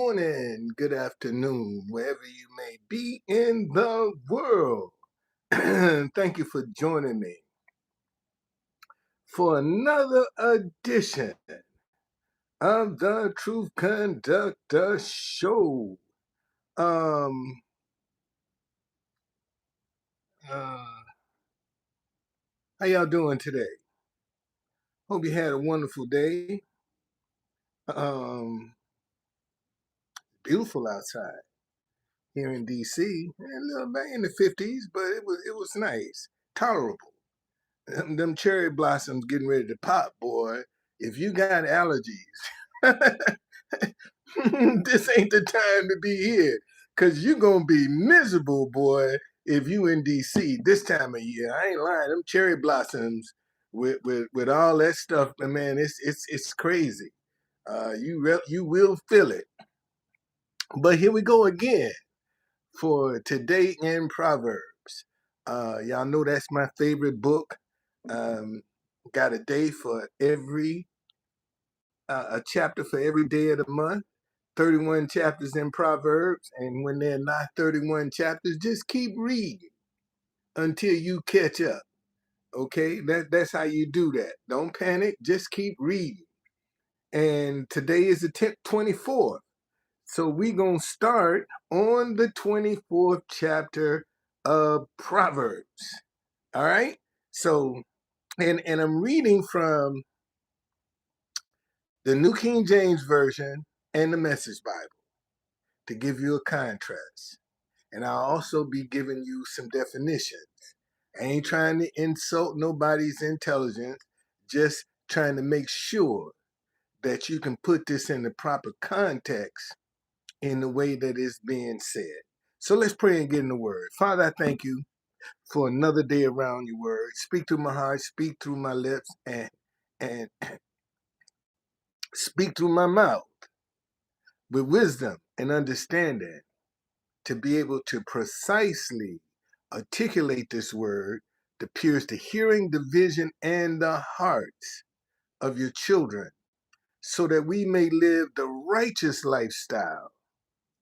morning, good afternoon, wherever you may be in the world. Thank you for joining me for another edition of the Truth Conductor Show. Um, uh, how y'all doing today? Hope you had a wonderful day. Um, beautiful outside here in DC, a little bit in the 50s, but it was nice, tolerable. Them cherry blossoms getting ready to pop, boy. If you got allergies, this ain't the time to be here, because you're going to be miserable, boy, if you in D.C. this time of year. I ain't lying. Them cherry blossoms with all that stuff, man, it's crazy. You will feel it. But here we go again for Today in Proverbs. Y'all know that's my favorite book. Um, got a day for a chapter for every day of the month. 31 chapters in Proverbs, and when they're not 31 chapters, just keep reading until you catch up. Okay, that's how you do that. Don't panic. Just keep reading. And today is the 24th. So we're going to start on the 24th chapter of Proverbs. All right. So, and I'm reading from the New King James Version and the Message Bible to give you a contrast. And I'll also be giving you some definitions. I ain't trying to insult nobody's intelligence, just trying to make sure that you can put this in the proper context in the way that it's being said. So let's pray and get in the word. Father, I thank you for another day around your word. Speak through my heart, speak through my lips, and speak through my mouth with wisdom and understanding to be able to precisely articulate this word that pierce the hearing, the vision, and the hearts of your children, so that we may live the righteous lifestyle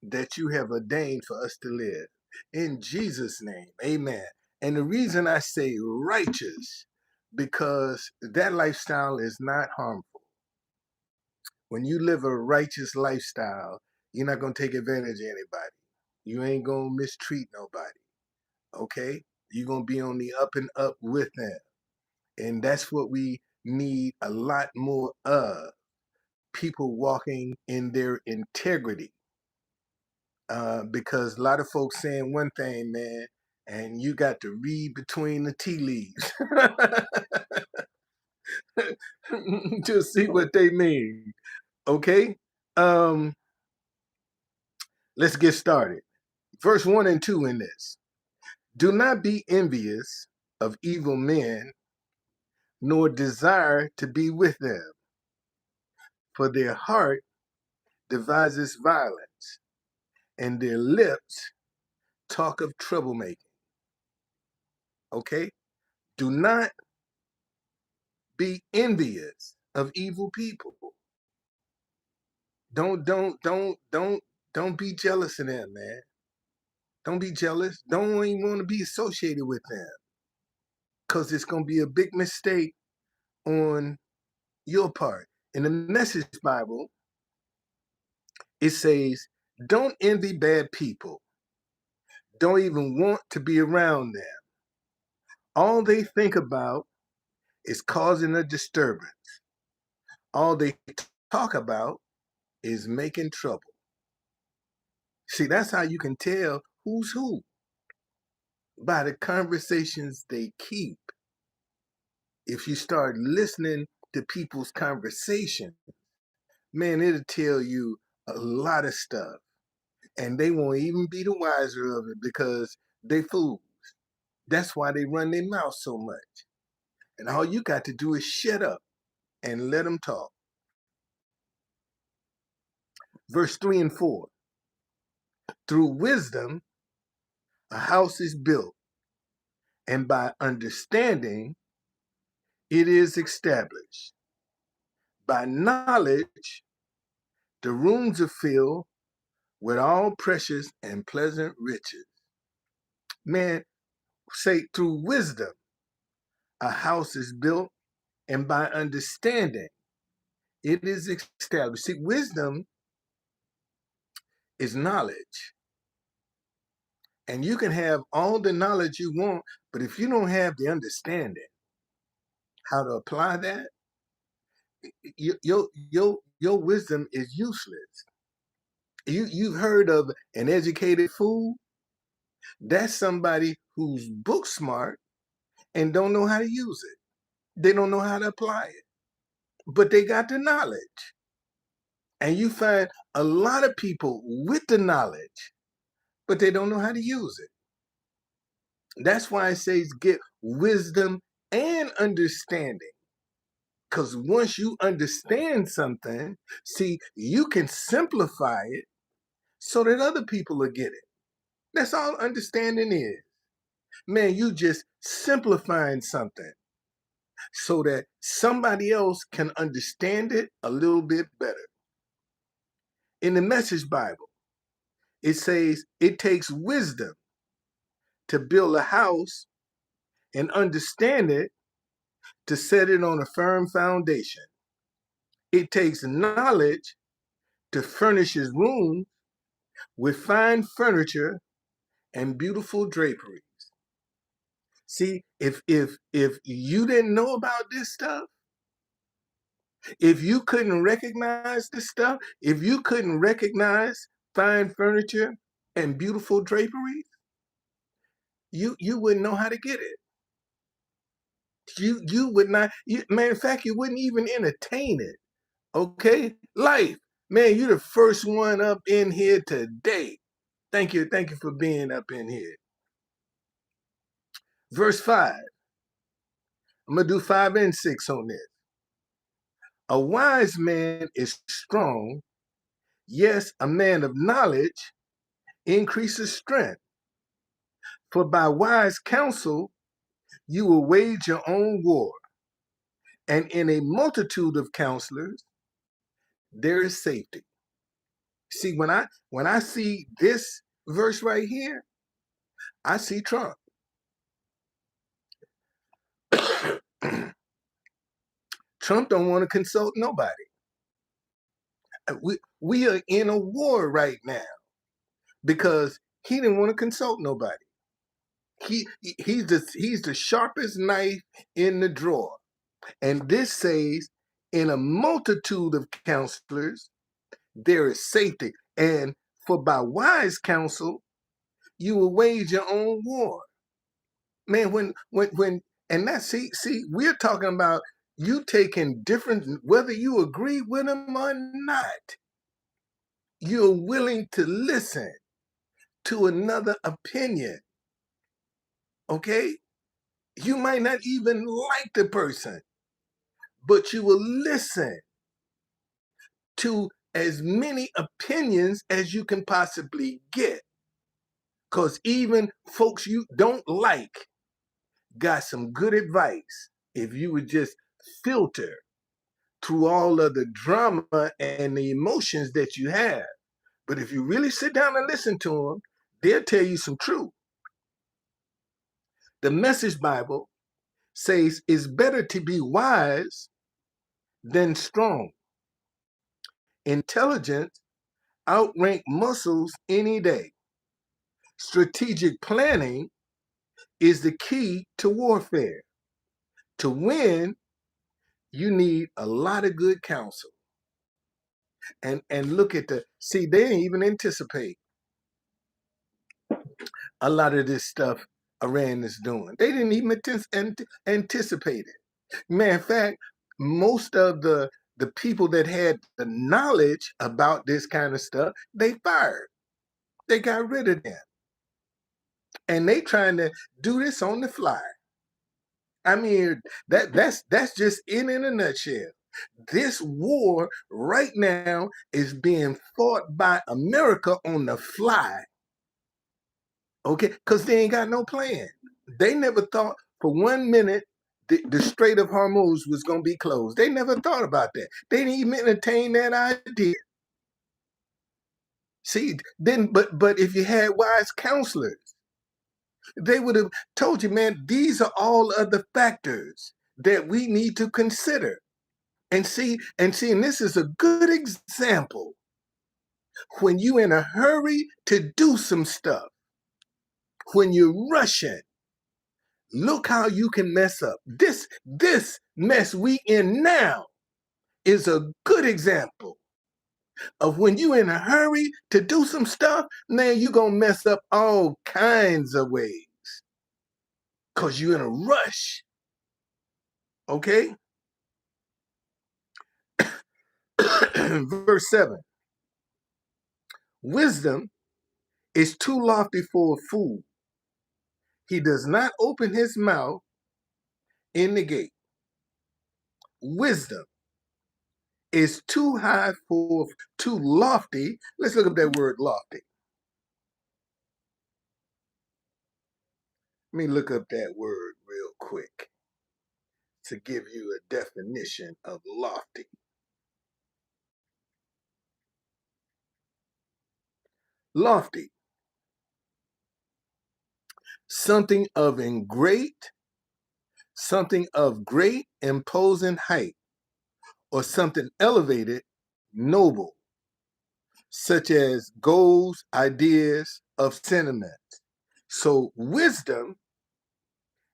that you have ordained for us to live. In Jesus' name, amen. And the reason I say righteous, because that lifestyle is not harmful. When you live a righteous lifestyle, you're not going to take advantage of anybody. You ain't going to mistreat nobody. Okay? You're going to be on the up and up with them. And that's what we need a lot more of. People walking in their integrity. Because a lot of folks saying one thing, man, and you got to read between the tea leaves to see what they mean. Okay? Um, let's get started. Verse 1 and 2 in this. Do not be envious of evil men, nor desire to be with them, for their heart devises violence, and their lips talk of troublemaking. Okay? Do not be envious of evil people. Don't be jealous of them, man. Don't be jealous. Don't even want to be associated with them, because it's going to be a big mistake on your part. In the Message Bible, it says, don't envy bad people. Don't even want to be around them. All they think about is causing a disturbance. All they talk about is making trouble. See, that's how you can tell who's who, by the conversations they keep. If you start listening to people's conversation, man, it'll tell you a lot of stuff. And they won't even be the wiser of it, because they fools. That's why they run their mouth so much. And all you got to do is shut up and let them talk. Verse 3 and 4. Through wisdom, a house is built, and by understanding, it is established. By knowledge, the rooms are filled, with all precious and pleasant riches. Man, say through wisdom, a house is built, and by understanding, it is established. See, wisdom is knowledge. And you can have all the knowledge you want, but if you don't have the understanding how to apply that, your wisdom is useless. You've heard of an educated fool? That's somebody who's book smart and don't know how to use it. They don't know how to apply it, but they got the knowledge. And you find a lot of people with the knowledge, but they don't know how to use it. That's why it says get wisdom and understanding. Because once you understand something, see, you can simplify it so that other people will get it. That's all understanding is. Man, you just simplifying something so that somebody else can understand it a little bit better. In the Message Bible, it says it takes wisdom to build a house and understand it to set it on a firm foundation. It takes knowledge to furnish his room with fine furniture and beautiful draperies. See, if you didn't know about this stuff, if you couldn't recognize this stuff, if you couldn't recognize fine furniture and beautiful draperies, you wouldn't know how to get it. You would not. Matter of fact, you wouldn't even entertain it. Okay, life, man, you're the first one up in here today. Thank you for being up in here. Verse 5. I'm gonna do 5 and 6 on this. A wise man is strong. Yes, a man of knowledge increases strength. For by wise counsel you will wage your own war, and in a multitude of counselors there is safety. See, when I see this verse right here, I see Trump. Trump don't want to consult nobody. We are in a war right now because he didn't want to consult nobody. He's the sharpest knife in the drawer. And this says, in a multitude of counselors, there is safety. And for by wise counsel, you will wage your own war. Man, when and that see, we're talking about you taking different, whether you agree with them or not, you're willing to listen to another opinion. Okay? You might not even like the person, but you will listen to as many opinions as you can possibly get. Because even folks you don't like got some good advice if you would just filter through all of the drama and the emotions that you have. But if you really sit down and listen to them, they'll tell you some truth. The Message Bible says it's better to be wise than strong. Intelligence outrank muscles any day. Strategic planning is the key to warfare. To win, you need a lot of good counsel. And look at see, they didn't even anticipate a lot of this stuff Iran is doing. They didn't even anticipate it. Matter of fact, most of the people that had the knowledge about this kind of stuff, they fired. They got rid of them. And they trying to do this on the fly. I mean, that's just in a nutshell. This war right now is being fought by America on the fly. Okay, because they ain't got no plan. They never thought for 1 minute the Strait of Hormuz was going to be closed. They never thought about that. They didn't even entertain that idea. See, then, but if you had wise counselors, they would have told you, man, these are all other factors that we need to consider. And this is a good example when you in a hurry to do some stuff, when you're rushing, look how you can mess up. This mess we in now is a good example of when you in a hurry to do some stuff, man, you gonna mess up all kinds of ways because you're in a rush. Okay? Verse 7. Wisdom is too lofty for a fool. He does not open his mouth in the gate. Wisdom is too high for, too lofty. Let's look up that word lofty. Let me look up that word real quick to give you a definition of lofty. Lofty, something of great imposing height, or something elevated, noble, such as goals, ideas of sentiment. So wisdom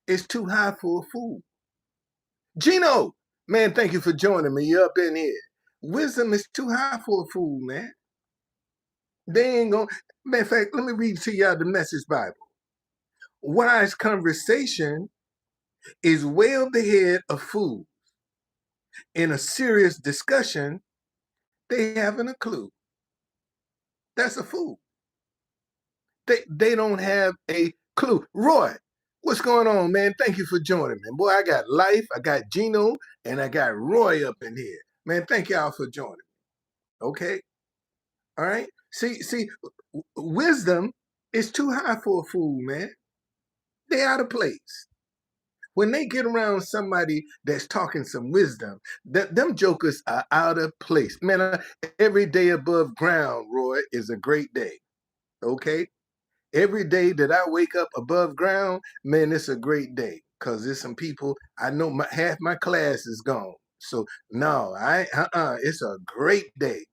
is too high for a fool. Gino, man, thank you for joining me. You're up in here. Wisdom is too high for a fool, man. They ain't gonna. Matter of fact, let me read to you out the Message Bible. Wise conversation is well the head of fools. In a serious discussion, they haven't a clue. That's a fool. They don't have a clue. Roy, what's going on, man? Thank you for joining me. Boy, I got Life, I got Gino, and I got Roy up in here. Man, thank y'all for joining me. Okay? All right? See, wisdom is too high for a fool, man. They out of place. When they get around somebody that's talking some wisdom, them jokers are out of place. Man, every day above ground, Roy, is a great day. Okay? Every day that I wake up above ground, man, it's a great day. Because there's some people, I know half my class is gone. So, no, it's a great day.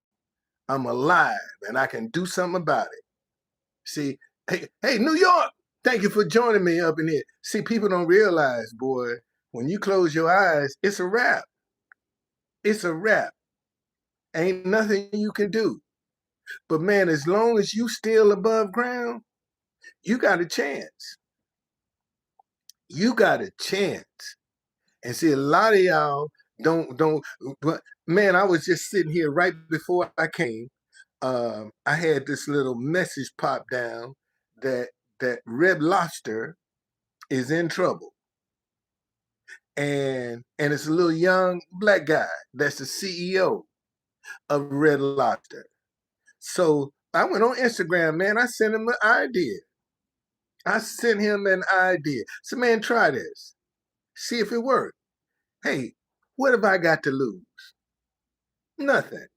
I'm alive and I can do something about it. See, hey, New York, thank you for joining me up in here. See, people don't realize, boy, when you close your eyes, it's a wrap. It's a wrap. Ain't nothing you can do. But man, as long as you still above ground, you got a chance. You got a chance. And see, a lot of y'all don't, but man, I was just sitting here right before I came. I had this little message pop down that Red Lobster is in trouble. And it's a little young black guy that's the CEO of Red Lobster. So I went on Instagram, man. I sent him an idea. So, man, try this. See if it works. Hey, what have I got to lose? Nothing.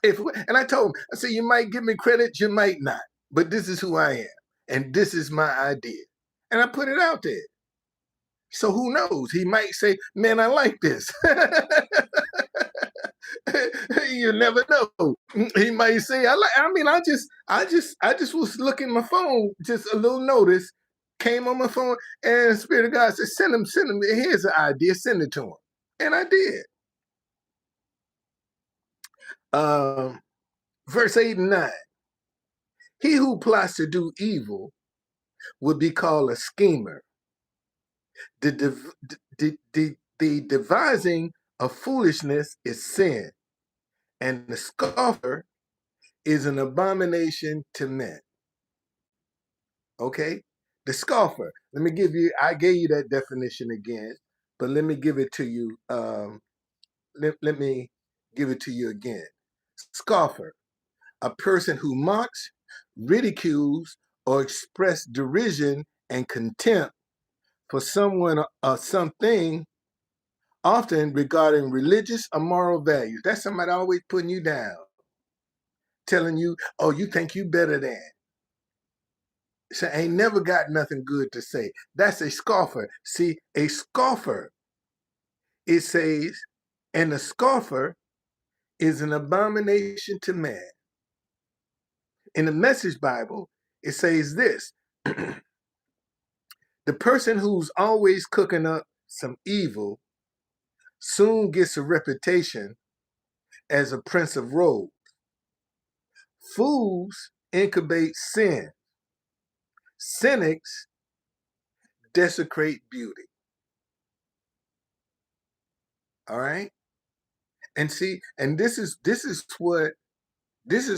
And I told him, I said, you might give me credit, you might not. But this is who I am. And this is my idea. And I put it out there. So who knows? He might say, man, I like this. You never know. He might say, I just was looking at my phone, just a little notice came on my phone, and the Spirit of God said, send him, here's an idea, send it to him. And I did. Verse 8 and 9. He who plots to do evil would be called a schemer. The devising of foolishness is sin, and the scoffer is an abomination to men. Okay? The scoffer. I gave you that definition again, but let me give it to you. Let me give it to you again. Scoffer, a person who mocks, ridicules, or expresses derision and contempt for someone or something, often regarding religious or moral values. That's somebody always putting you down, telling you, oh, you think you better than. So ain't never got nothing good to say. That's a scoffer. See, a scoffer, it says, and a scoffer is an abomination to man. In the Message Bible, it says this: the person who's always cooking up some evil soon gets a reputation as a prince of rogues. Fools incubate sin. Cynics desecrate beauty. All right? And see, and this is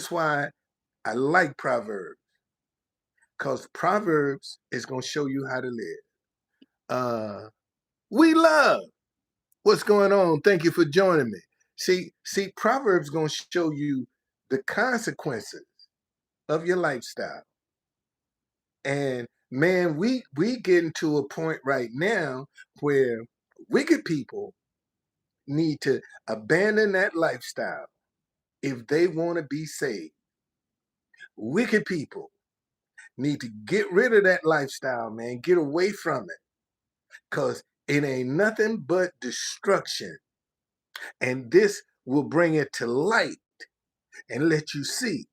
why I like Proverbs. Because Proverbs is gonna show you how to live. We love. What's going on? Thank you for joining me. See, Proverbs gonna show you the consequences of your lifestyle. And man, we getting to a point right now where wicked people need to abandon that lifestyle if they want to be saved. Wicked people need to get rid of that lifestyle, man. Get away from it. Because it ain't nothing but destruction. And this will bring it to light and let you see.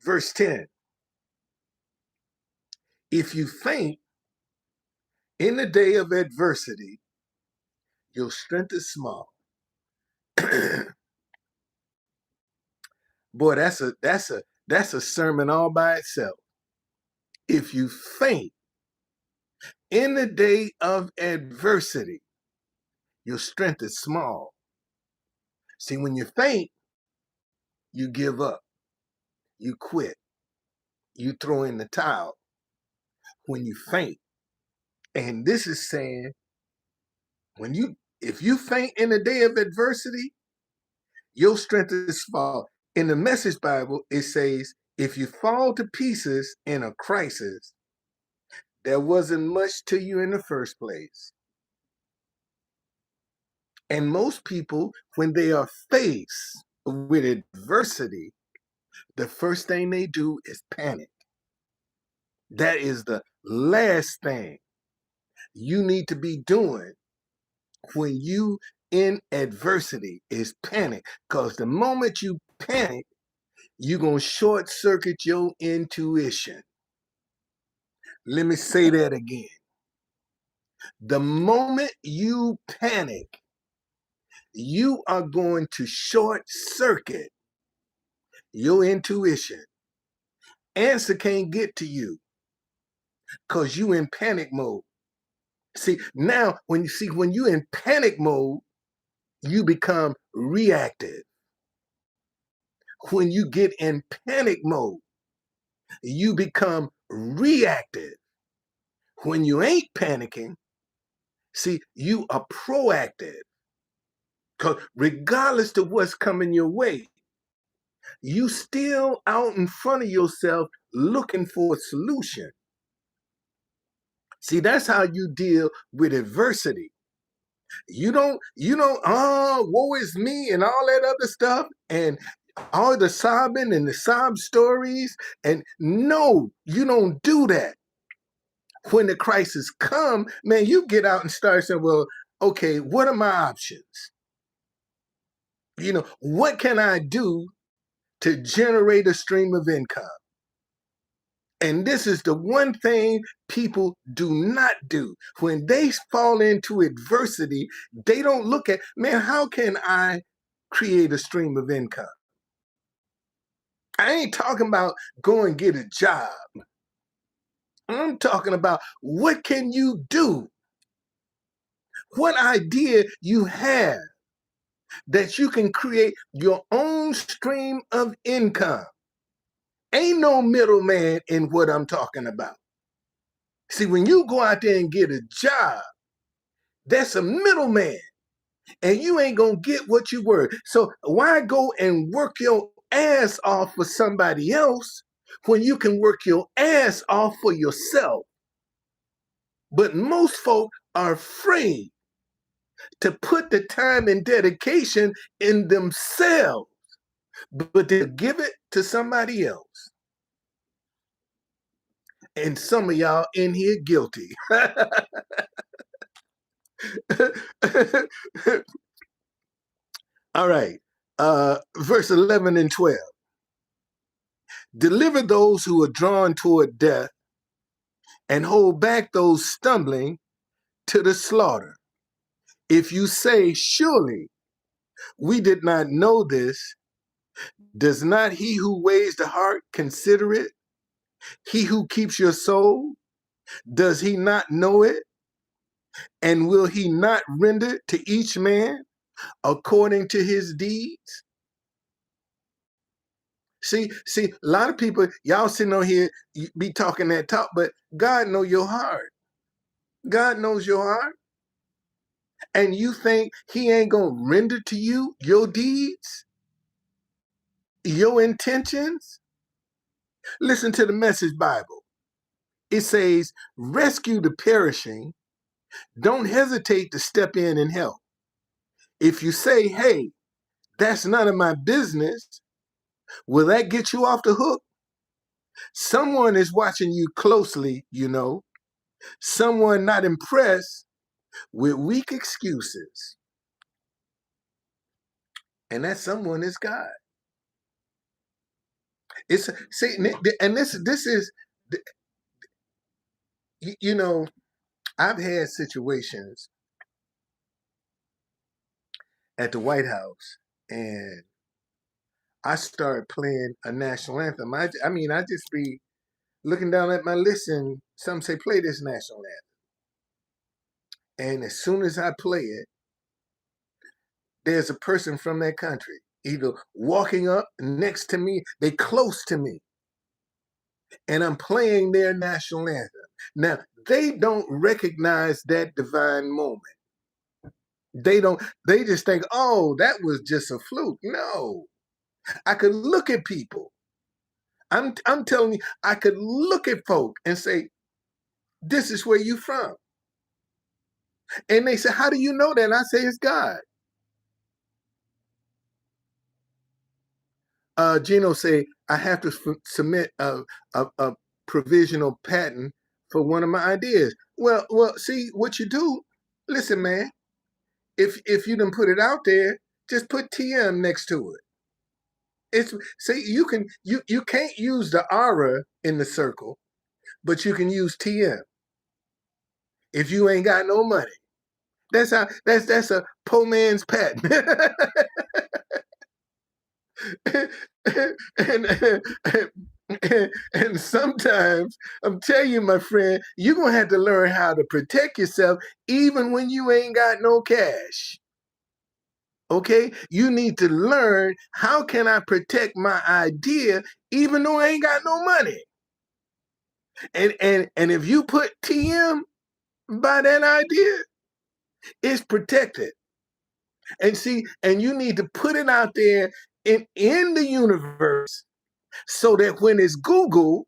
Verse 10. If you faint in the day of adversity, your strength is small. Boy, that's a sermon all by itself. If you faint in the day of adversity, your strength is small. See, when you faint, you give up, you quit, you throw in the towel when you faint. And this is saying, if you faint in the day of adversity, your strength is small. In the Message Bible, it says, if you fall to pieces in a crisis, there wasn't much to you in the first place. And most people, when they are faced with adversity, the first thing they do is panic. That is the last thing you need to be doing when you in adversity is panic. Because the moment you panic, you're going to short circuit your intuition. Let me say that again. The moment you panic, you are going to short circuit your intuition. Answer can't get to you because you in panic mode. See, now when you in panic mode, you become reactive. When you get in panic mode, you become reactive. When you ain't panicking, see, you are proactive. Because regardless of what's coming your way, you still out in front of yourself looking for a solution. See, that's how you deal with adversity. You don't, oh, woe is me and all that other stuff and all the sobbing and the sob stories. And no, you don't do that. When the crisis come, man, you get out and start saying, well, okay, what are my options? What can I do to generate a stream of income? And this is the one thing people do not do. When they fall into adversity, they don't look at, man, how can I create a stream of income? I ain't talking about go and get a job. I'm talking about what can you do? What idea you have that you can create your own stream of income? Ain't no middleman in what I'm talking about. See, when you go out there and get a job, that's a middleman, and you ain't gonna get what you were. So why go and work your ass off for somebody else when you can work your ass off for yourself? But most folk are afraid to put the time and dedication in themselves. but they'll give it to somebody else. And some of y'all in here guilty. All right. Verse 11 and 12. Deliver those who are drawn toward death and hold back those stumbling to the slaughter. If you say, surely we did not know this, does not he who weighs the heart consider it? He who keeps your soul, does he not know it? And will he not render to each man according to his deeds? See, a lot of people, y'all sitting on here, be talking that talk, but God knows your heart. God knows your heart. And you think he ain't going to render to you your deeds, your intentions? Listen to the Message Bible. It says, rescue the perishing. Don't hesitate to step in and help. If you say, hey, that's none of my business, will that get you off the hook? Someone is watching you closely, you know. Someone not impressed with weak excuses. And that someone is God. It's see, and this is, you know, I've had situations at the White House, and I started playing a national anthem. I mean, I just be looking down at my list, and some say, play this national anthem. And as soon as I play it, there's a person from that country either walking up next to me, they close to me, and I'm playing their national anthem. Now, they don't recognize that divine moment. They don't, they just think, oh, that was just a fluke. No, I could look at people. I'm telling you, I could look at folk and say, this is where you from. And they say, how do you know that? And I say, it's God. Gino say, I have to submit a provisional patent for one of my ideas. Well, see what you do. Listen, man, if you done put it out there, just put TM next to it. It's see, you can't use the aura in the circle, but you can use TM if you ain't got no money. That's how that's a poor man's patent. and, and sometimes I'm telling you, my friend, you're gonna have to learn how to protect yourself even when you ain't got no cash. Okay, you need to learn, how can I protect my idea even though I ain't got no money? And if you put TM by that idea, it's protected. And see, and you need to put it out there in the universe so that when it's Google,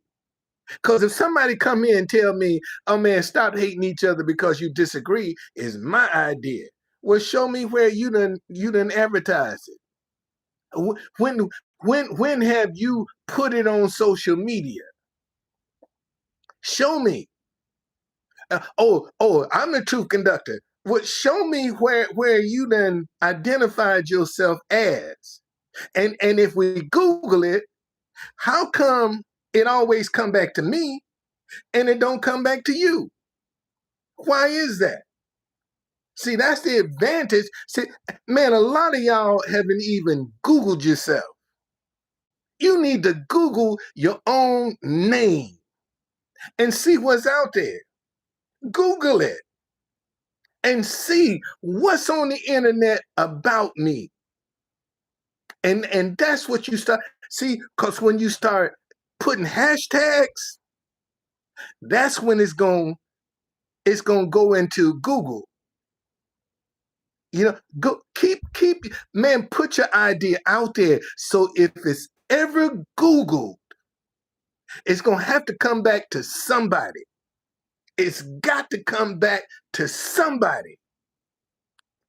because if somebody come in and tell me, oh man, stop hating each other because you disagree, is my idea. Well, show me where you done advertise it. When have you put it on social media? Show me. I'm the truth conductor. Well, show me where you then identified yourself as. And if we Google it, how come it always come back to me and it don't come back to you? Why is that? See, that's the advantage. See, man, a lot of y'all haven't even Googled yourself. You need to Google your own name and see what's out there. Google it and see what's on the internet about me. And that's what you start, see, because when you start putting hashtags, that's when it's gonna go into Google. You know, go keep man, put your idea out there. So if it's ever Googled, it's gonna have to come back to somebody. It's got to come back to somebody.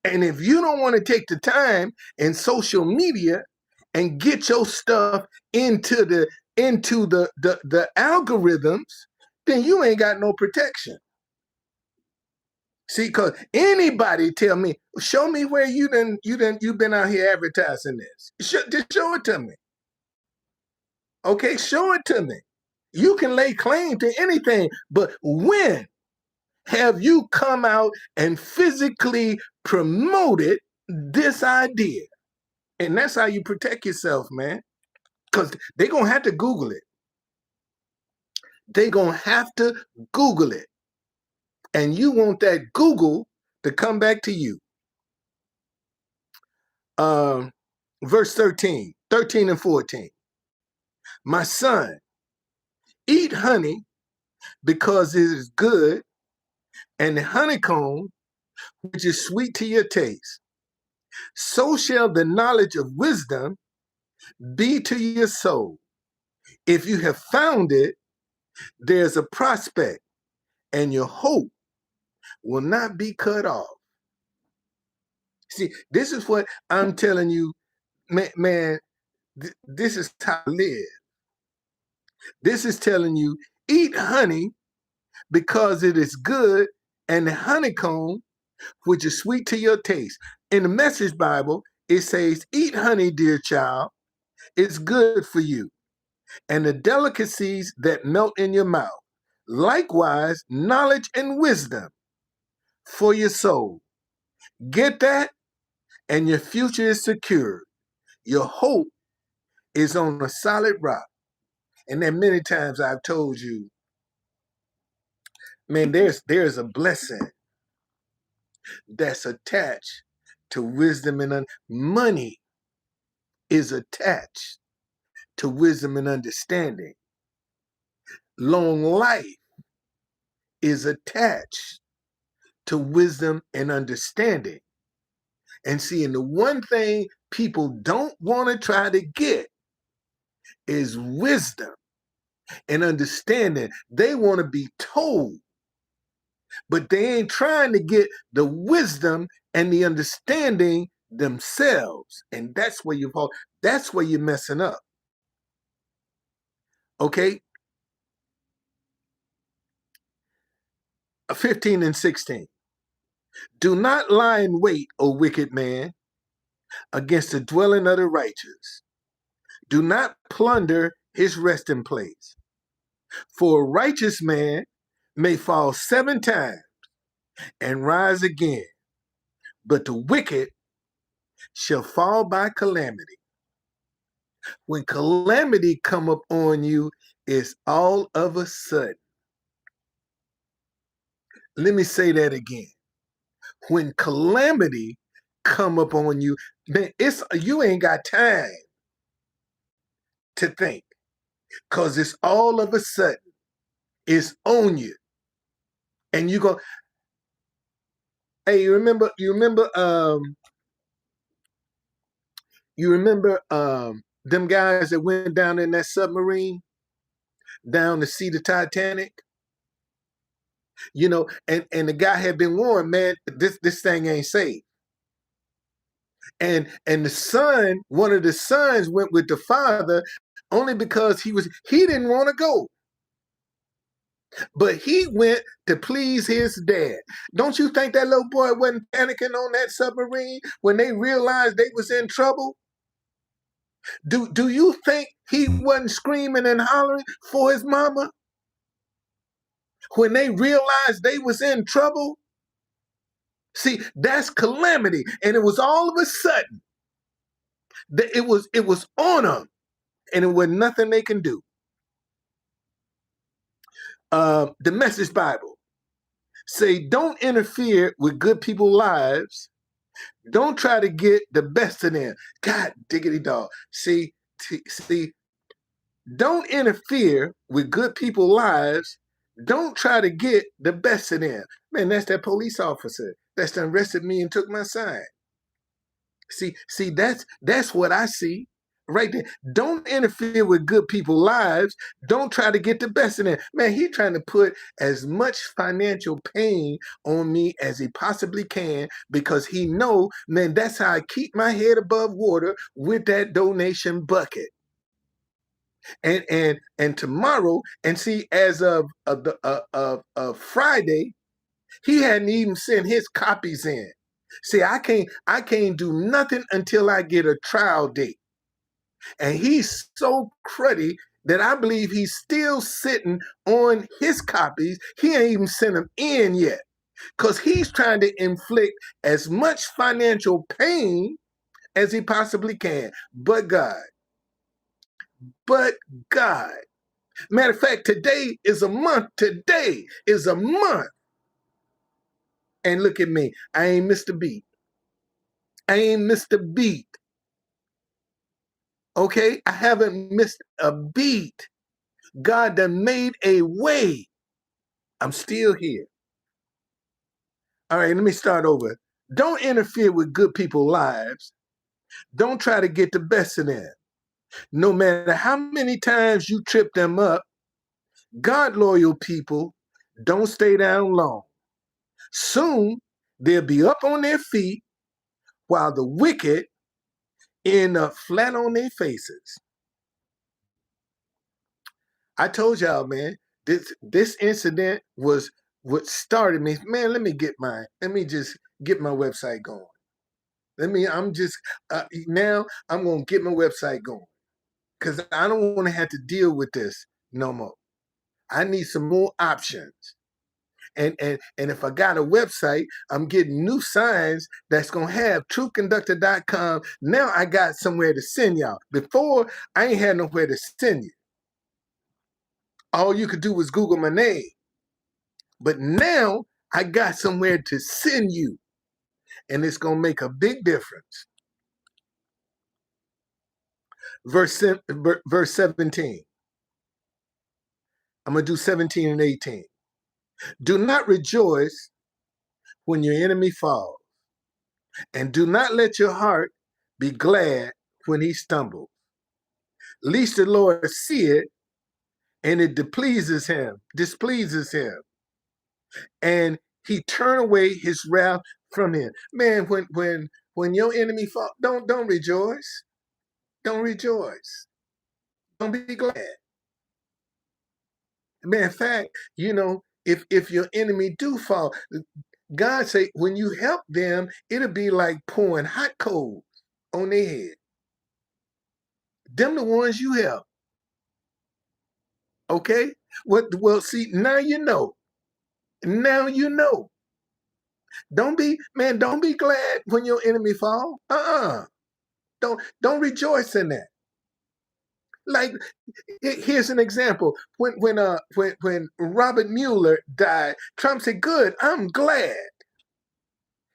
And if you don't want to take the time in social media and get your stuff into the algorithms, then you ain't got no protection. See, because anybody tell me, show me where you've been out here advertising this. Just show it to me. Okay, show it to me. You can lay claim to anything, but when have you come out and physically promoted this idea? And that's how you protect yourself, man. Because they're going to have to Google it. They're going to have to Google it. And you want that Google to come back to you. Verse 13 and 14. My son, eat honey because it is good, and the honeycomb, which is sweet to your taste. So shall the knowledge of wisdom be to your soul. If you have found it, there's a prospect, and your hope will not be cut off. See, this is what I'm telling you, man, this is how I live. This is telling you, eat honey because it is good, and the honeycomb, which is sweet to your taste. In the Message Bible, it says, eat honey, dear child. It's good for you. And the delicacies that melt in your mouth. Likewise, knowledge and wisdom for your soul. Get that, and your future is secured. Your hope is on a solid rock. And then many times I've told you, man, there's a blessing that's attached to wisdom and money is attached to wisdom and understanding. Long life is attached to wisdom and understanding. And see, and the one thing people don't want to try to get is wisdom and understanding. They want to be told, but they ain't trying to get the wisdom and the understanding themselves. And that's where you're messing up. Okay? 15 and 16. Do not lie in wait, O wicked man, against the dwelling of the righteous. Do not plunder his resting place. For a righteous man may fall 7 times and rise again, but the wicked shall fall by calamity. When calamity come up on you, it's all of a sudden. Let me say that again. When calamity come up on you, then you ain't got time to think, because it's all of a sudden. It's on you. And you go, hey, you remember them guys that went down in that submarine down to see the Titanic? You know, and the guy had been warned, man, this thing ain't safe. And the son, one of the sons went with the father only because he didn't want to go. But he went to please his dad. Don't you think that little boy wasn't panicking on that submarine when they realized they was in trouble? Do you think he wasn't screaming and hollering for his mama when they realized they was in trouble? See, that's calamity. And it was all of a sudden that it was on them, and it was nothing they can do. The Message Bible say, don't interfere with good people's lives. Don't try to get the best of them. God diggity dog. See, don't interfere with good people's lives. Don't try to get the best of them. Man, that's that police officer that's done arrested me and took my sign. See, that's what I see right there. Don't interfere with good people's lives. Don't try to get the best in it. Man, he trying to put as much financial pain on me as he possibly can because he know, man, that's how I keep my head above water with that donation bucket. And tomorrow, and see, as of Friday, he hadn't even sent his copies in. See, I can't do nothing until I get a trial date. And he's so cruddy that I believe he's still sitting on his copies. He ain't even sent them in yet. Because he's trying to inflict as much financial pain as he possibly can. But God. But God. Matter of fact, today is a month. Today is a month. And look at me. I ain't missed a beat. I ain't missed a beat. Okay? I haven't missed a beat. God done made a way. I'm still here. All right, let me start over. Don't interfere with good people's lives. Don't try to get the best of them. No matter how many times you trip them up, God loyal people don't stay down long. Soon they'll be up on their feet while the wicked end up flat on their faces. I told y'all, man, this incident was what started me. Man, let me just get my website going. Now I'm going to get my website going because I don't want to have to deal with this no more. I need some more options. And if I got a website, I'm getting new signs that's going to have truthconductor.com. Now I got somewhere to send y'all. Before, I ain't had nowhere to send you. All you could do was Google my name. But now I got somewhere to send you. And it's going to make a big difference. Verse 17. I'm going to do 17 and 18. Do not rejoice when your enemy falls, and do not let your heart be glad when he stumbles. Lest the Lord see it, and it displeases him, and he turn away his wrath from him. Man, when your enemy falls, don't rejoice. Don't rejoice. Don't be glad. Man, in fact, if your enemy do fall, God say when you help them, it'll be like pouring hot coals on their head. Them the ones you help. Okay? Well, see, now you know. Now you know. Don't be glad when your enemy fall. Don't rejoice in that. Like, here's an example. When Robert Mueller died, Trump said, "Good, I'm glad."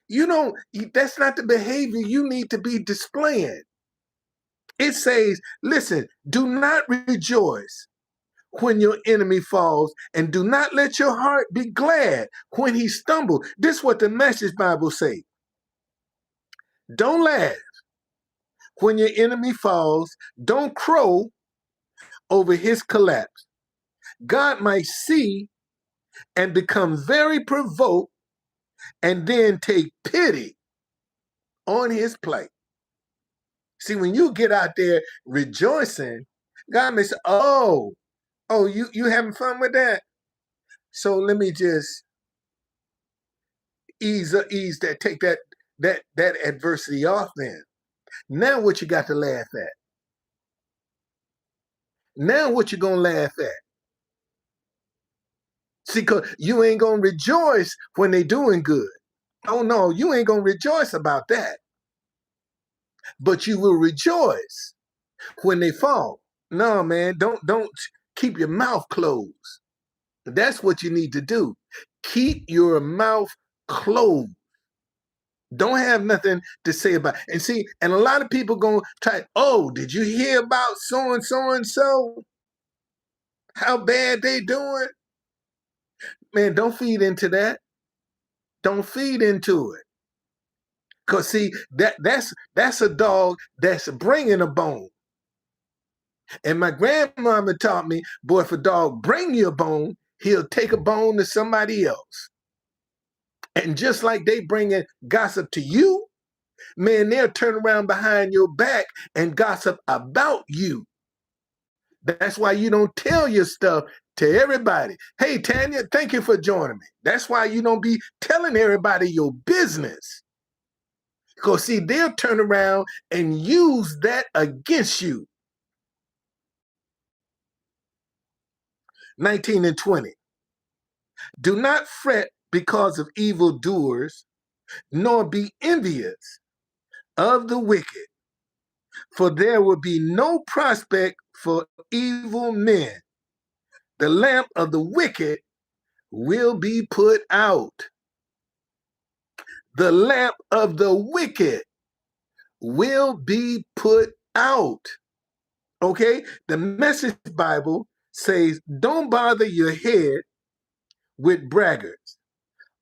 That's not the behavior you need to be displaying. It says, listen, do not rejoice when your enemy falls, and do not let your heart be glad when he stumbles. This is what the Message Bible say. Don't laugh when your enemy falls. Don't crow over his collapse. God might see and become very provoked and then take pity on his plight. See, when you get out there rejoicing, God may say, oh, you having fun with that? So let me just ease that, take that adversity off then. Now what you got to laugh at? Now what you gonna laugh at? See, because you ain't gonna rejoice when they doing good. Oh no, you ain't gonna rejoice about that. But you will rejoice when they fall. No, man, don't keep your mouth closed. That's what you need to do. Keep your mouth closed. Don't have nothing to say about it. And see, and a lot of people gonna try, oh, did you hear about so and so and so? How bad they doing? Man, don't feed into that. Don't feed into it. Cause see, that's a dog that's bringing a bone. And my grandmama taught me, boy, if a dog bring you a bone, he'll take a bone to somebody else. And just like they bringing gossip to you, man, they'll turn around behind your back and gossip about you. That's why you don't tell your stuff to everybody. Hey, Tanya, thank you for joining me. That's why you don't be telling everybody your business. Because, see, they'll turn around and use that against you. 19 and 20. Do not fret because of evildoers, nor be envious of the wicked, for there will be no prospect for evil men. The lamp of the wicked will be put out. The lamp of the wicked will be put out. Okay? The Message Bible says, don't bother your head with braggarts,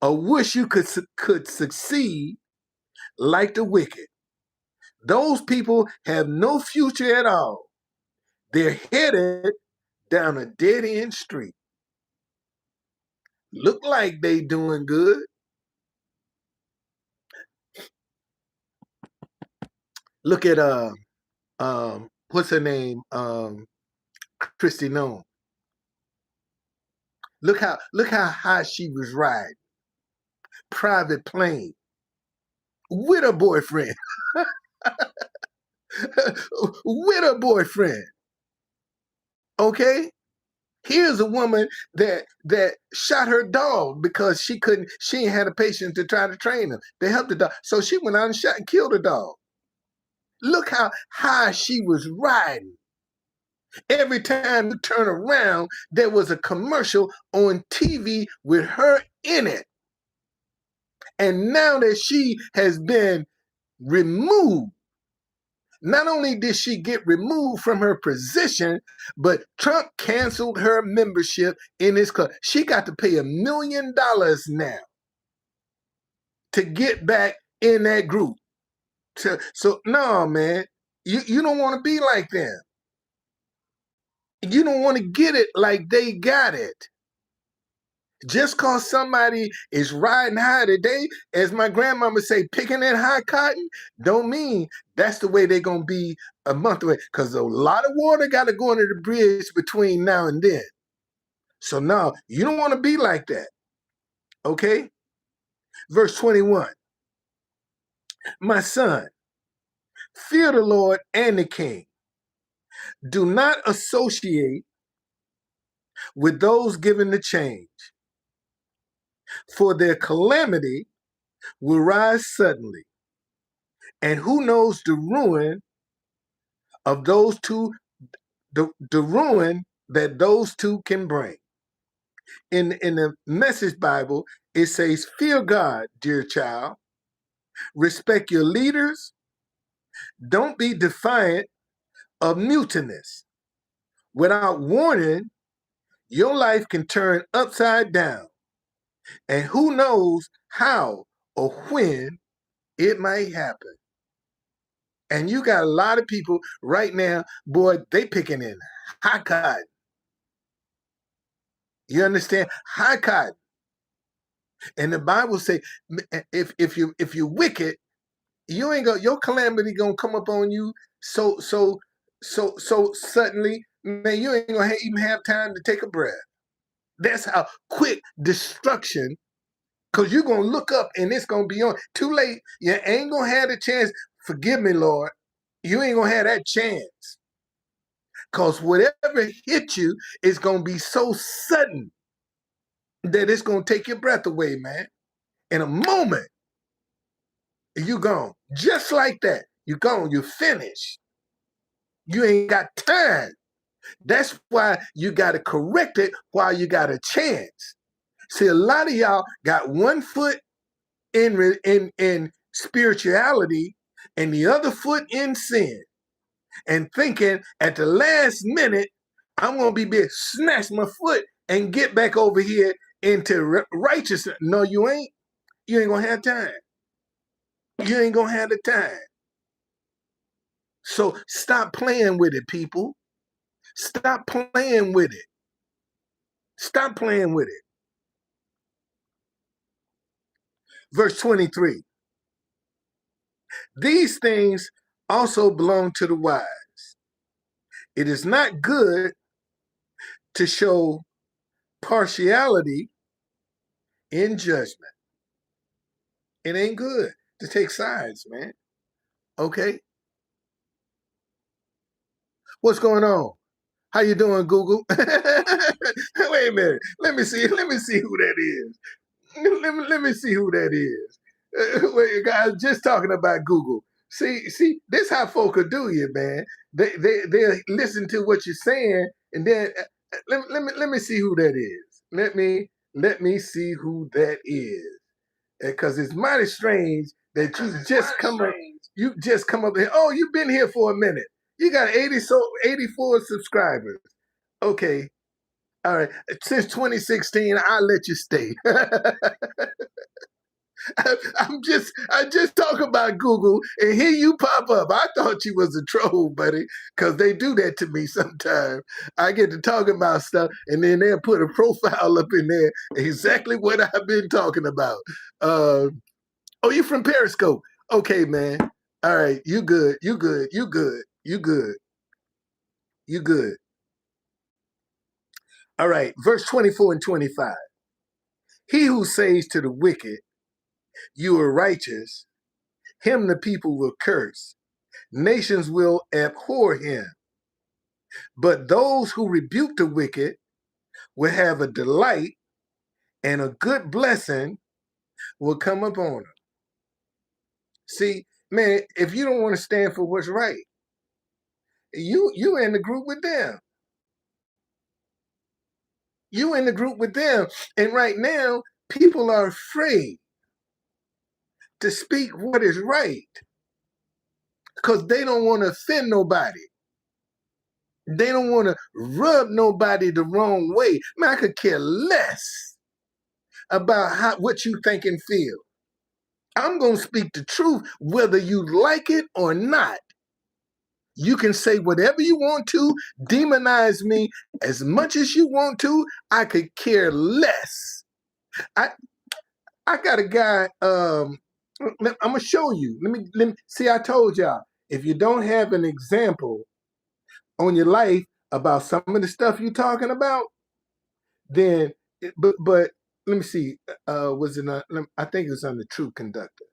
or wish you could succeed like the wicked. Those people have no future at all. They're headed down a dead-end street. Look like they doing good. Look at what's her name? Christy Nome. Look how high she was riding. Private plane with a boyfriend. With a boyfriend. Okay? Here's a woman that shot her dog because she ain't had a patient to try to train him. They helped the dog. So she went out and shot and killed the dog. Look how high she was riding. Every time you turn around, there was a commercial on TV with her in it. And now that she has been removed, not only did she get removed from her position, but Trump canceled her membership in his club. She got to pay $1 million now to get back in that group. So no, man, you don't want to be like them. You don't want to get it like they got it. Just cause somebody is riding high today, as my grandmama say, picking that high cotton, don't mean that's the way they're going to be a month away. Because a lot of water got to go under the bridge between now and then. So no, you don't want to be like that. Okay? Verse 21. My son, fear the Lord and the king. Do not associate with those given the change, for their calamity will rise suddenly. And who knows the ruin of those two, the ruin that those two can bring. In the Message Bible, it says, fear God, dear child. Respect your leaders. Don't be defiant of mutinous. Without warning, your life can turn upside down. And who knows how or when it might happen. And you got a lot of people right now, boy, they picking in high cotton. You understand? High cotton. And the Bible say, if you're wicked, you ain't gonna, your calamity gonna come up on you so suddenly, man, you ain't gonna even have time to take a breath. That's how quick destruction, because you're gonna look up and it's gonna be on. Too late. You ain't gonna have the chance. Forgive me, Lord. You ain't gonna have that chance. Because whatever hit you is gonna be so sudden that it's gonna take your breath away, man. In a moment, you gone. Just like that. You gone. You finished. You ain't got time. That's why you got to correct it while you got a chance. See, a lot of y'all got one foot in spirituality and the other foot in sin, and thinking at the last minute, I'm going to be able to snatch my foot and get back over here into righteousness. No, you ain't. You ain't going to have time. You ain't going to have the time. So stop playing with it, people. Stop playing with it. Stop playing with it. Verse 23. These things also belong to the wise. It is not good to show partiality in judgment. It ain't good to take sides, man. Okay? What's going on? How you doing, Google? Wait a minute. Let me see. Let me see who that is. Let me see who that is. Wait, guys, just talking about Google. See, this how folk will do you, man. They listen to what you're saying, and then let me see who that is. Let me see who that is, because it's mighty strange that you just come up here. Oh, you've been here for a minute. You got 84 subscribers. Okay, all right. Since 2016, I'll let you stay. I just talk about Google, and here you pop up. I thought you was a troll, buddy, because they do that to me sometimes. I get to talking about stuff, and then they'll put a profile up in there, exactly what I've been talking about. Oh, you from Periscope? Okay, man. All right, you good? You good? You good? You good? You good? All right, verse 24 and 25. He who says to the wicked, "You are righteous," him the people will curse. Nations will abhor him. But those who rebuke the wicked will have a delight, and a good blessing will come upon them. See, man, if you don't want to stand for what's right, you in the group with them. You in the group with them. And right now, people are afraid to speak what is right because they don't want to offend nobody. They don't want to rub nobody the wrong way. Man, I could care less about what you think and feel. I'm going to speak the truth, whether you like it or not. You can say whatever you want to, demonize me as much as you want to. I could care less. I got a guy. I'm gonna show you. Let me see. I told y'all, if you don't have an example on your life about some of the stuff you're talking about, then but let me see. Was it not? I think it was on the True Conductor.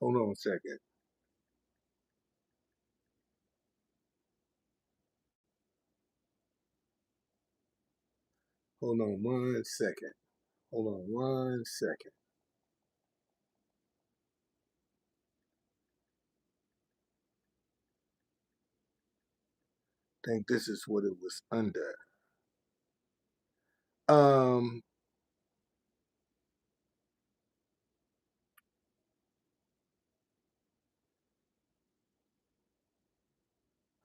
Hold on a second. Hold on 1 second. Hold on 1 second. I think this is what it was under. Um,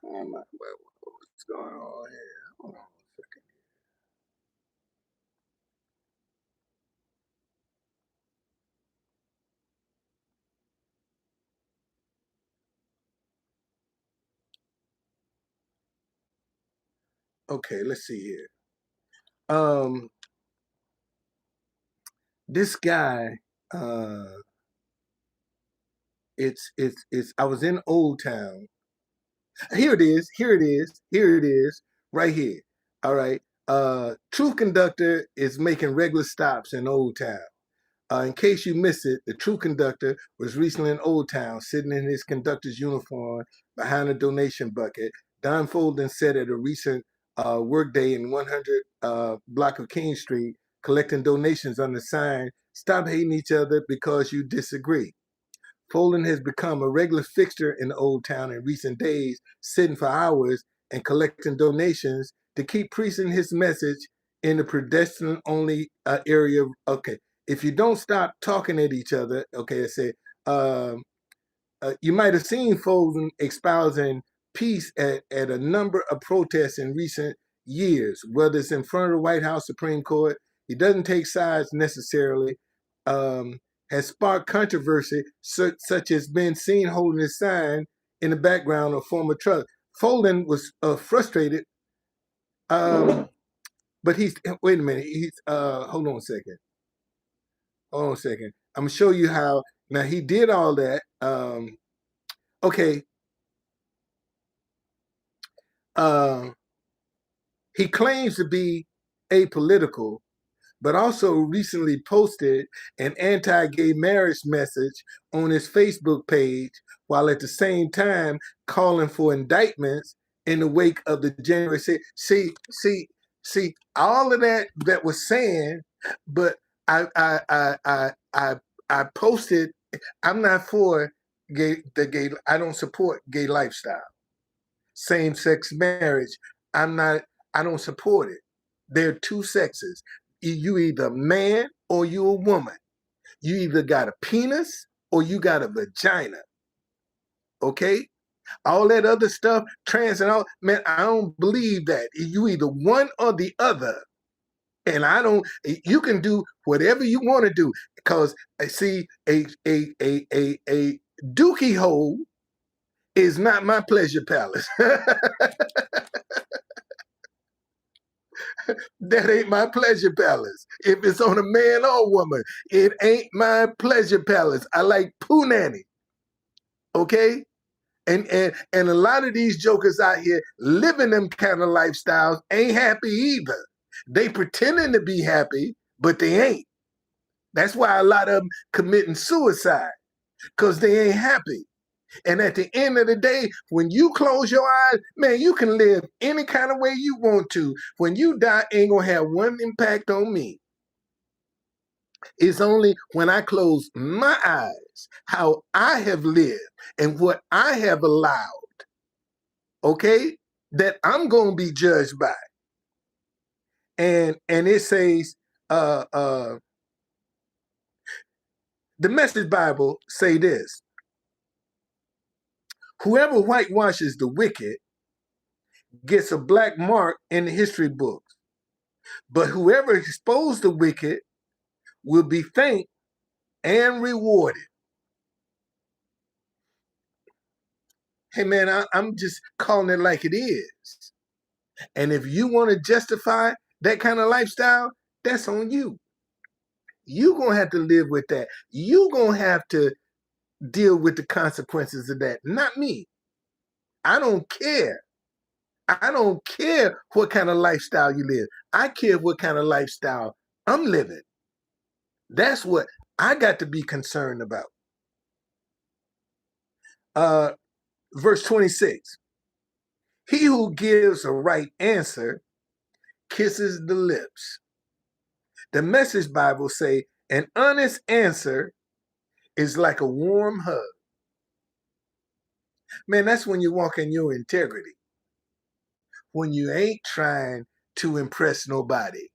what's going on here? Hold on a second. Okay, let's see here. This guy, it's. I was in Old Town. Here it is. Here it is. Here it is. Right here. All right. True Conductor is making regular stops in Old Town. In case you missed it, the True Conductor was recently in Old Town, sitting in his conductor's uniform behind a donation bucket. Don Folden said at a recent workday in 100 block of King Street, collecting donations on the sign, "Stop hating each other because you disagree." Folden has become a regular fixture in the Old Town in recent days, sitting for hours and collecting donations to keep preaching his message in the pedestrian-only area. Okay, if you don't stop talking at each other, okay, I say, you might have seen Folden espousing peace at a number of protests in recent years, whether it's in front of the White House Supreme Court. He doesn't take sides necessarily. Has sparked controversy, such as being seen holding a sign in the background of former truck. Foden was frustrated. But he's, wait a minute. He's hold on a second. Hold on a second. I'm gonna show you how. Now he did all that. Okay. He claims to be apolitical, but also recently posted an anti-gay marriage message on his Facebook page, while at the same time calling for indictments in the wake of the January 6th. See, all of that was saying, but I posted. I'm not for gay. I don't support gay lifestyle, same-sex marriage. I don't support it. There are two sexes. You either a man or you a woman. You either got a penis or you got a vagina. Okay? All that other stuff, trans and all, man, I don't believe that. You either one or the other. And you can do whatever you want to do. Because see, a dookie hole is not my pleasure palace. That ain't my pleasure palace. If it's on a man or woman, it ain't my pleasure palace. I like punani. Okay? And a lot of these jokers out here living them kind of lifestyles ain't happy either. They pretending to be happy, but they ain't. That's why a lot of them committing suicide, because they ain't happy. And at the end of the day, when you close your eyes, man, you can live any kind of way you want to. When you die, ain't gonna have one impact on me. It's only when I close my eyes, how I have lived and what I have allowed, okay, that I'm gonna be judged by. And it says, the Message Bible say this: whoever whitewashes the wicked gets a black mark in the history books, but whoever exposes the wicked will be thanked and rewarded. Hey man, I'm just calling it like it is. And if you want to justify that kind of lifestyle, that's on you. You're going to have to live with that. You're going to have to deal with the consequences of that, not me. I don't care. I don't care what kind of lifestyle you live. I care what kind of lifestyle I'm living. That's what I got to be concerned about. Verse 26. He who gives a right answer kisses the lips. The Message Bible say an honest answer is like a warm hug. Man, that's when you walk in your integrity. When you ain't trying to impress nobody.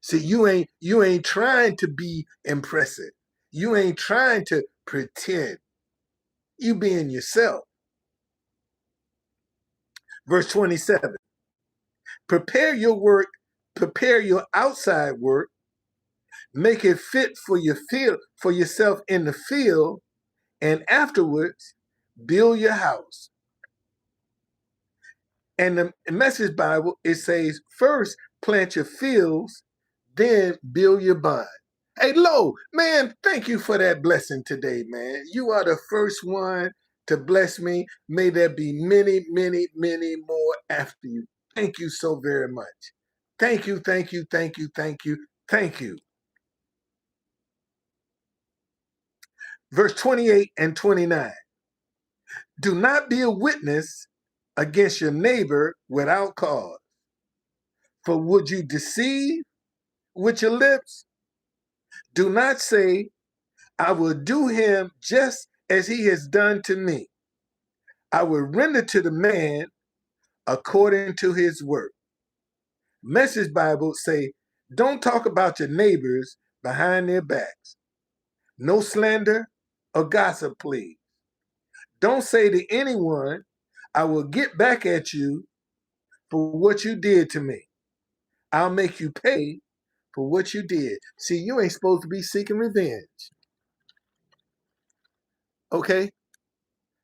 See, you ain't trying to be impressive. You ain't trying to pretend. You being yourself. Verse 27. Prepare your outside work, make it fit for yourself in the field, and afterwards build your house. And the Message Bible, it says, first plant your fields, then build your barn. Hey, Lo, man, thank you for that blessing today, man. You are the first one to bless me. May there be many, many, many more after you. Thank you so very much. Thank you, thank you, thank you, thank you, thank you. Verse 28 and 29. Do not be a witness against your neighbor without cause. For would you deceive with your lips? Do not say, I will do him just as he has done to me. I will render to the man according to his work. Message Bible say, don't talk about your neighbors behind their backs. No slander or gossip, please. Don't say to anyone, I will get back at you for what you did to me. I'll make you pay for what you did. See, you ain't supposed to be seeking revenge. Okay?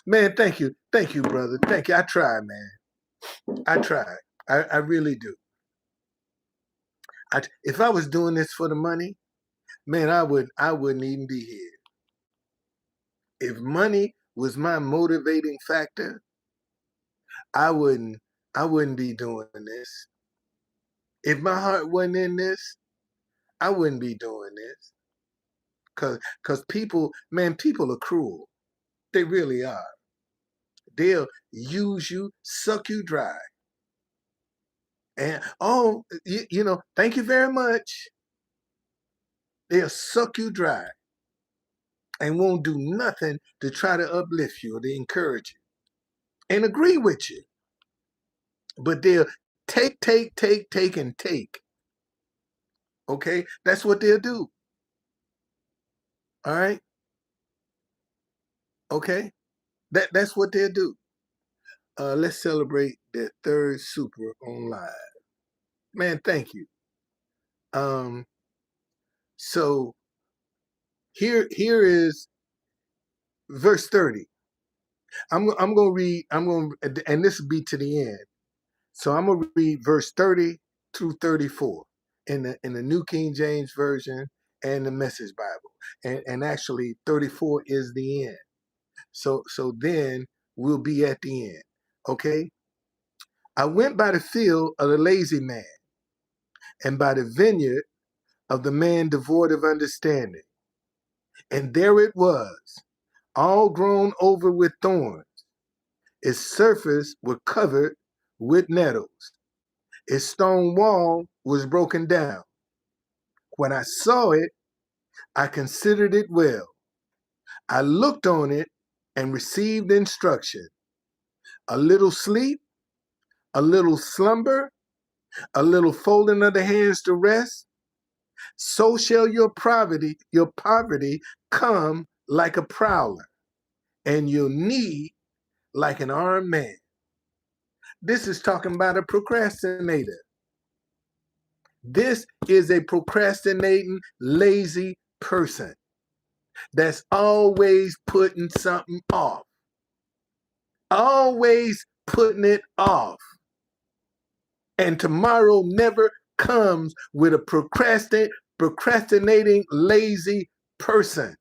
Man, thank you. Thank you, brother. Thank you. I tried, man. I try. I really do. If I was doing this for the money, man, I wouldn't even be here. If money was my motivating factor, I wouldn't I wouldn't be doing this. If my heart wasn't in this, I wouldn't be doing this. Cause people, man, people are cruel. They really are. They'll use you, suck you dry. And oh, thank you very much. They'll suck you dry and won't do nothing to try to uplift you or to encourage you and agree with you. But they'll take, and take. Okay? That's what they'll do. All right? Okay? That's what they'll do. Let's celebrate that third super on live. Man, thank you. So here is verse 30. I'm gonna read, and this will be to the end. So I'm gonna read verse 30 through 34 in the New King James Version and the Message Bible. And actually 34 is the end. So then we'll be at the end. Okay? I went by the field of the lazy man, and by the vineyard of the man devoid of understanding. And there it was, all grown over with thorns. Its surface was covered with nettles. Its stone wall was broken down. When I saw it, I considered it well. I looked on it and received instruction. A little sleep, a little slumber, a little folding of the hands to rest. So shall your poverty come like a prowler, and your need like an armed man. This is talking about a procrastinator. This is a procrastinating, lazy person that's always putting something off. Always putting it off. And tomorrow never comes with a procrastinating, lazy person.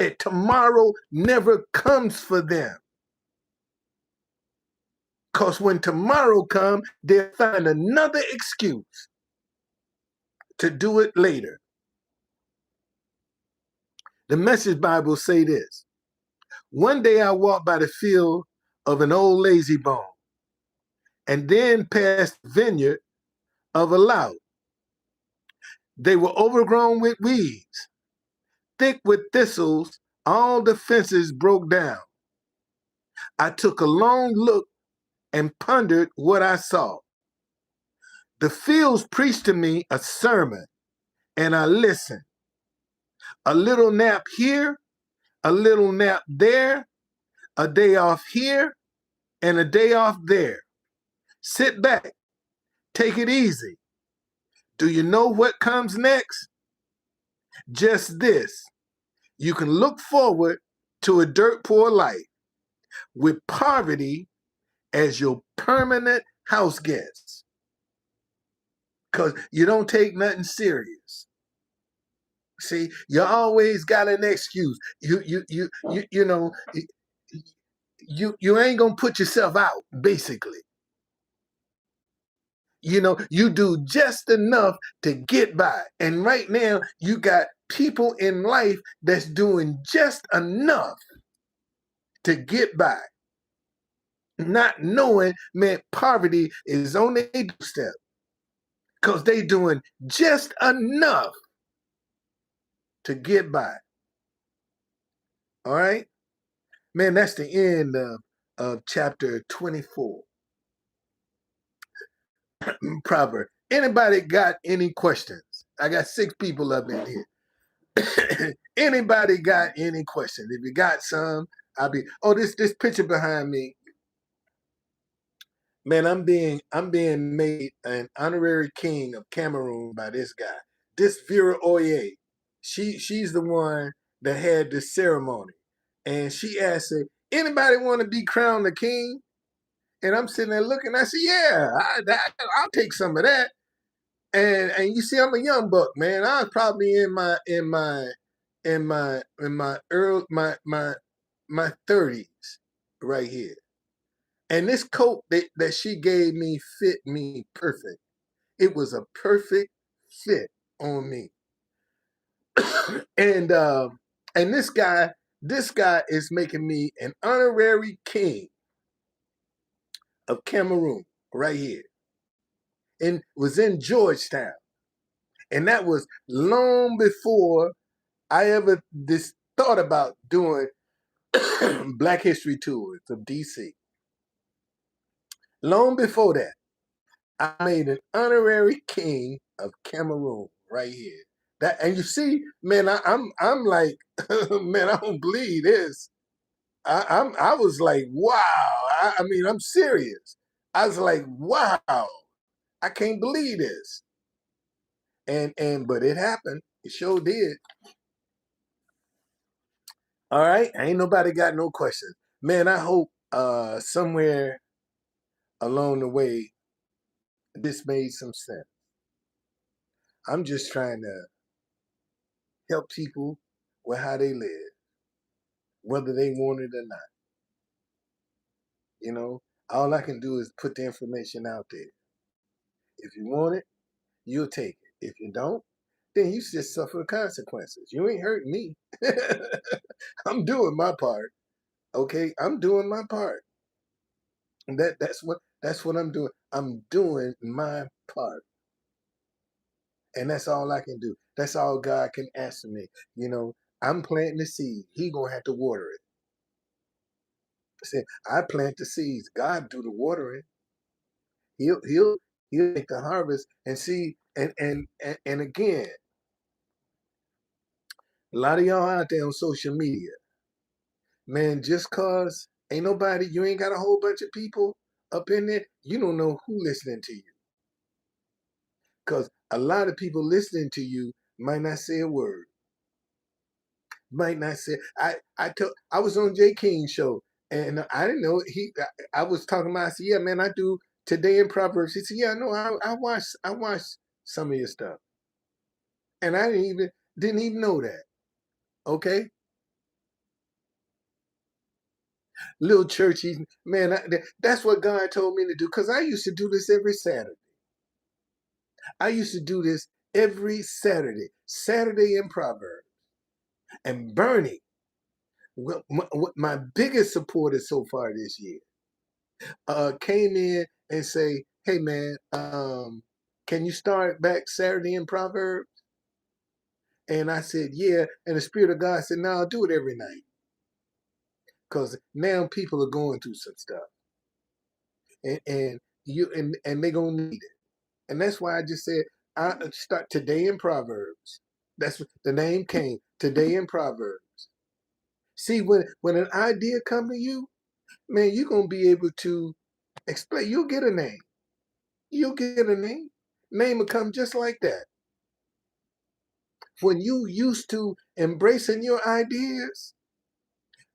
And tomorrow never comes for them. Because when tomorrow comes, they'll find another excuse to do it later. The Message Bible say this. One day I walked by the field of an old lazy bone, and then past the vineyard of a lout. They were overgrown with weeds, thick with thistles, all the fences broke down. I took a long look and pondered what I saw. The fields preached to me a sermon, and I listened. A little nap here, a little nap there, a day off here, and a day off there. Sit back, take it easy. Do you know what comes next? Just this. You can look forward to a dirt poor life with poverty as your permanent house guest. Because you don't take nothing serious. See, you always got an excuse. You ain't gonna put yourself out, basically. You do just enough to get by. And right now, you got people in life that's doing just enough to get by. Not knowing, man, poverty is on their doorstep. Because they doing just enough to get by. All right? Man, that's the end of chapter 24. Proverb. Anybody got any questions? I got 6 people up in here. Anybody got any questions? If you got some, I'll be. Oh, this picture behind me. Man, I'm being made an honorary king of Cameroon by this guy. This Vera Oye. She's the one that had the ceremony. And she asked her, anybody want to be crowned the king? And I'm sitting there looking. I said, yeah, I'll take some of that. And you see, I'm a young buck, man. I was probably in my early my 30s right here. And this coat that she gave me fit me perfect. It was a perfect fit on me. and and this guy is making me an honorary king of Cameroon right here. And was in Georgetown. And that was long before I ever this thought about doing Black History tours of DC. Long before that, I made an honorary king of Cameroon right here. That and you see, man, I'm like, man, I don't believe this. I was like, wow. I mean, I'm serious. I was like, wow, I can't believe this. And but it happened. It sure did. All right. Ain't nobody got no questions. Man, I hope somewhere along the way this made some sense. I'm just trying to help people with how they live, whether they want it or not. You know, all I can do is put the information out there. If you want it, you'll take it. If you don't, then you just suffer the consequences. You ain't hurting me. I'm doing my part. Okay, I'm doing my part. And that's what I'm doing. I'm doing my part. And that's all I can do. That's all God can ask of me. You know, I'm planting the seed. He gonna have to water it. See, I plant the seeds. God do the watering. He'll make the harvest and see. And again, a lot of y'all out there on social media, man, just cause ain't nobody, you ain't got a whole bunch of people up in there, you don't know who listening to you. Cause a lot of people listening to you might not say a word. Might not say. I was on Jay King's show and I didn't know I was talking about. I said, yeah, man, I do Today in Proverbs. He said, yeah, no, I watched some of your stuff, and I didn't even know that. Okay, little churchy man. That's what God told me to do because I used to do this every Saturday. I used to do this every Saturday in Proverbs. And Bernie, my biggest supporter so far this year, came in and say, "Hey man, can you start back Saturday in Proverbs?" And I said, "Yeah." And the Spirit of God said, "No, I'll do it every night because now people are going through some stuff, and they're gonna need it." And that's why I just said, "I start today in Proverbs." That's what the name came. Today in Proverbs. See, when an idea come to you, man, you're gonna be able to explain. You'll get a name. You'll get a name. Name will come just like that. When you used to embracing your ideas,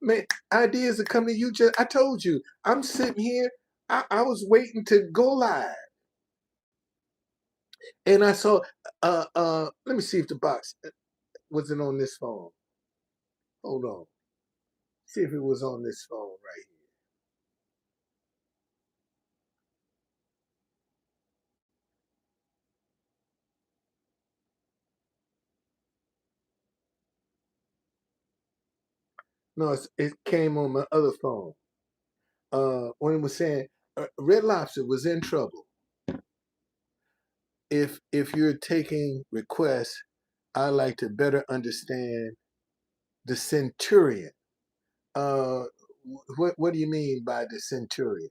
man, ideas are coming to you. Just I told you, I'm sitting here. I was waiting to go live, and I saw. Let me see if the box wasn't on this phone. Hold on. See if it was on this phone right here. No, it came on my other phone. When it was saying Red Lobster was in trouble. If you're taking requests, I like to better understand the centurion. Uh, what do you mean by the centurion?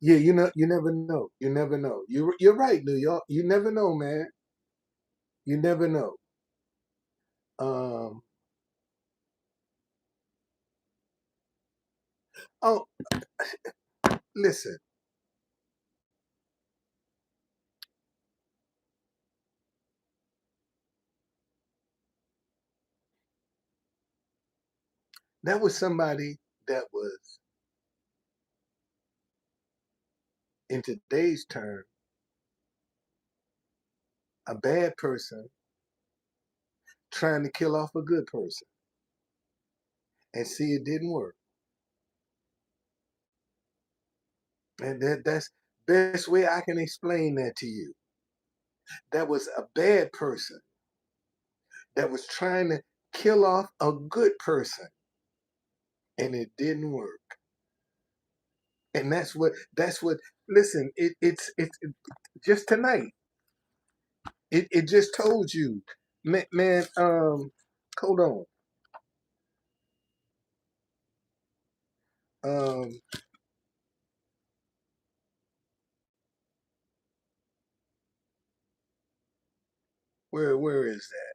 Yeah, you never know. You never know. You're right, New York. You never know, man. You never know. Um, oh, Listen, that was somebody that was, in today's term, a bad person trying to kill off a good person. And see, it didn't work. And that's best way I can explain that to you. That was a bad person that was trying to kill off a good person, and it didn't work. And that's what listen, it's just tonight. It just told you. Man, hold on. Um where is that?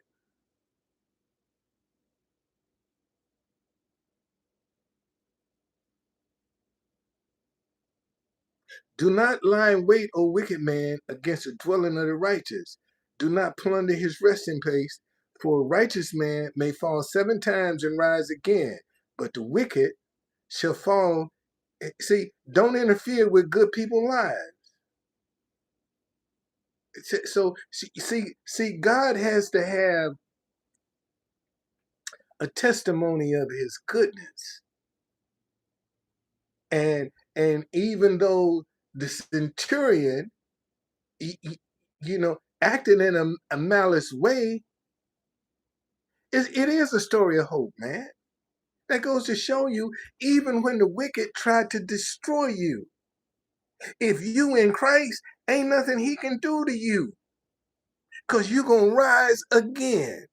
Do not lie in wait, O wicked man, against the dwelling of the righteous. Do not plunder his resting place, for a righteous man may fall 7 times and rise again, but the wicked shall fall. See, don't interfere with good people's lives. So see, God has to have a testimony of his goodness. And even though the centurion, acted in a malice way, it is a story of hope, man. That goes to show you, even when the wicked tried to destroy you, if you in Christ, ain't nothing he can do to you, because you're going to rise again.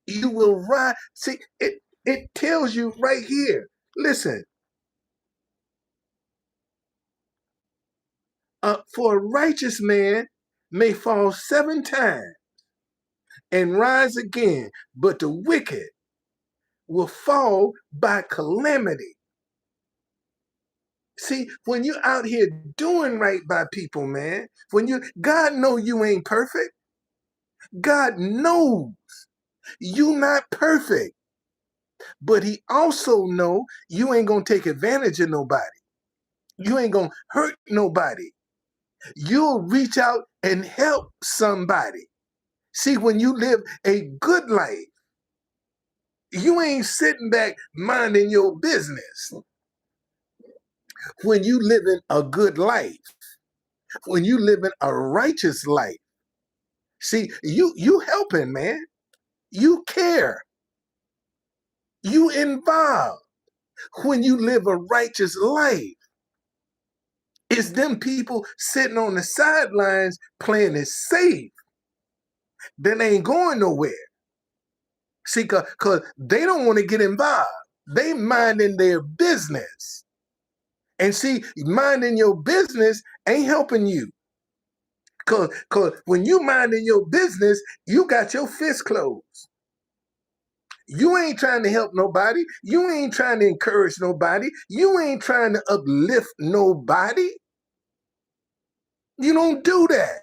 You will rise. See, it tells you right here. Listen, for a righteous man may fall 7 times and rise again, but the wicked will fall by calamity. See, when you're out here doing right by people, man, God know you ain't perfect. God knows you not perfect, but he also know you ain't gonna take advantage of nobody. You ain't gonna hurt nobody. You'll reach out and help somebody. See, when you live a good life, you ain't sitting back minding your business. When you living a good life, when you living a righteous life, see, you helping, man. You care. You involved. When you live a righteous life, it's them people sitting on the sidelines playing it safe that ain't going nowhere. See, cause they don't want to get involved. They minding their business. And see, minding your business ain't helping you. Cause when you minding your business, you got your fist closed. You ain't trying to help nobody. You ain't trying to encourage nobody. You ain't trying to uplift nobody. You don't do that.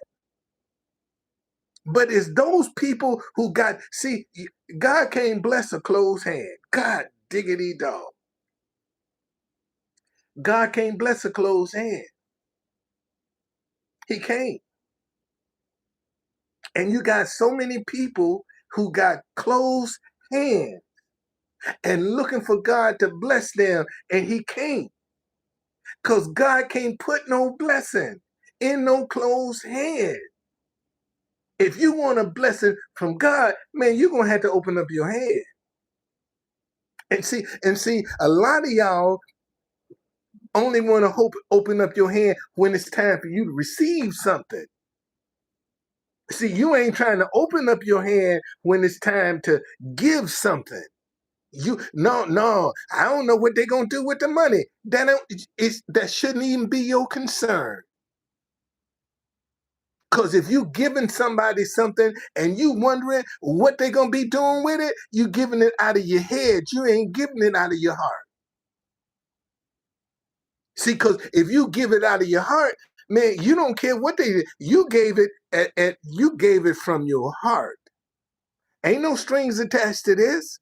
But it's those people who see, God can't bless a closed hand. God diggity dog. God can't bless a closed hand. He can't. And you got so many people who got closed hands and looking for God to bless them, and he can't. Because God can't put no blessing in no closed hand. If you want a blessing from God, man, you're gonna have to open up your hand. And see, a lot of y'all only want to open up your hand when it's time for you to receive something. See, you ain't trying to open up your hand when it's time to give something. No, I don't know what they're gonna do with the money. That shouldn't even be your concern. Because if you giving somebody something and you wondering what they gonna be doing with it, you giving it out of your head. You ain't giving it out of your heart. See, because if you give it out of your heart, man, you don't care what they did. You gave it you gave it from your heart. Ain't no strings attached to this.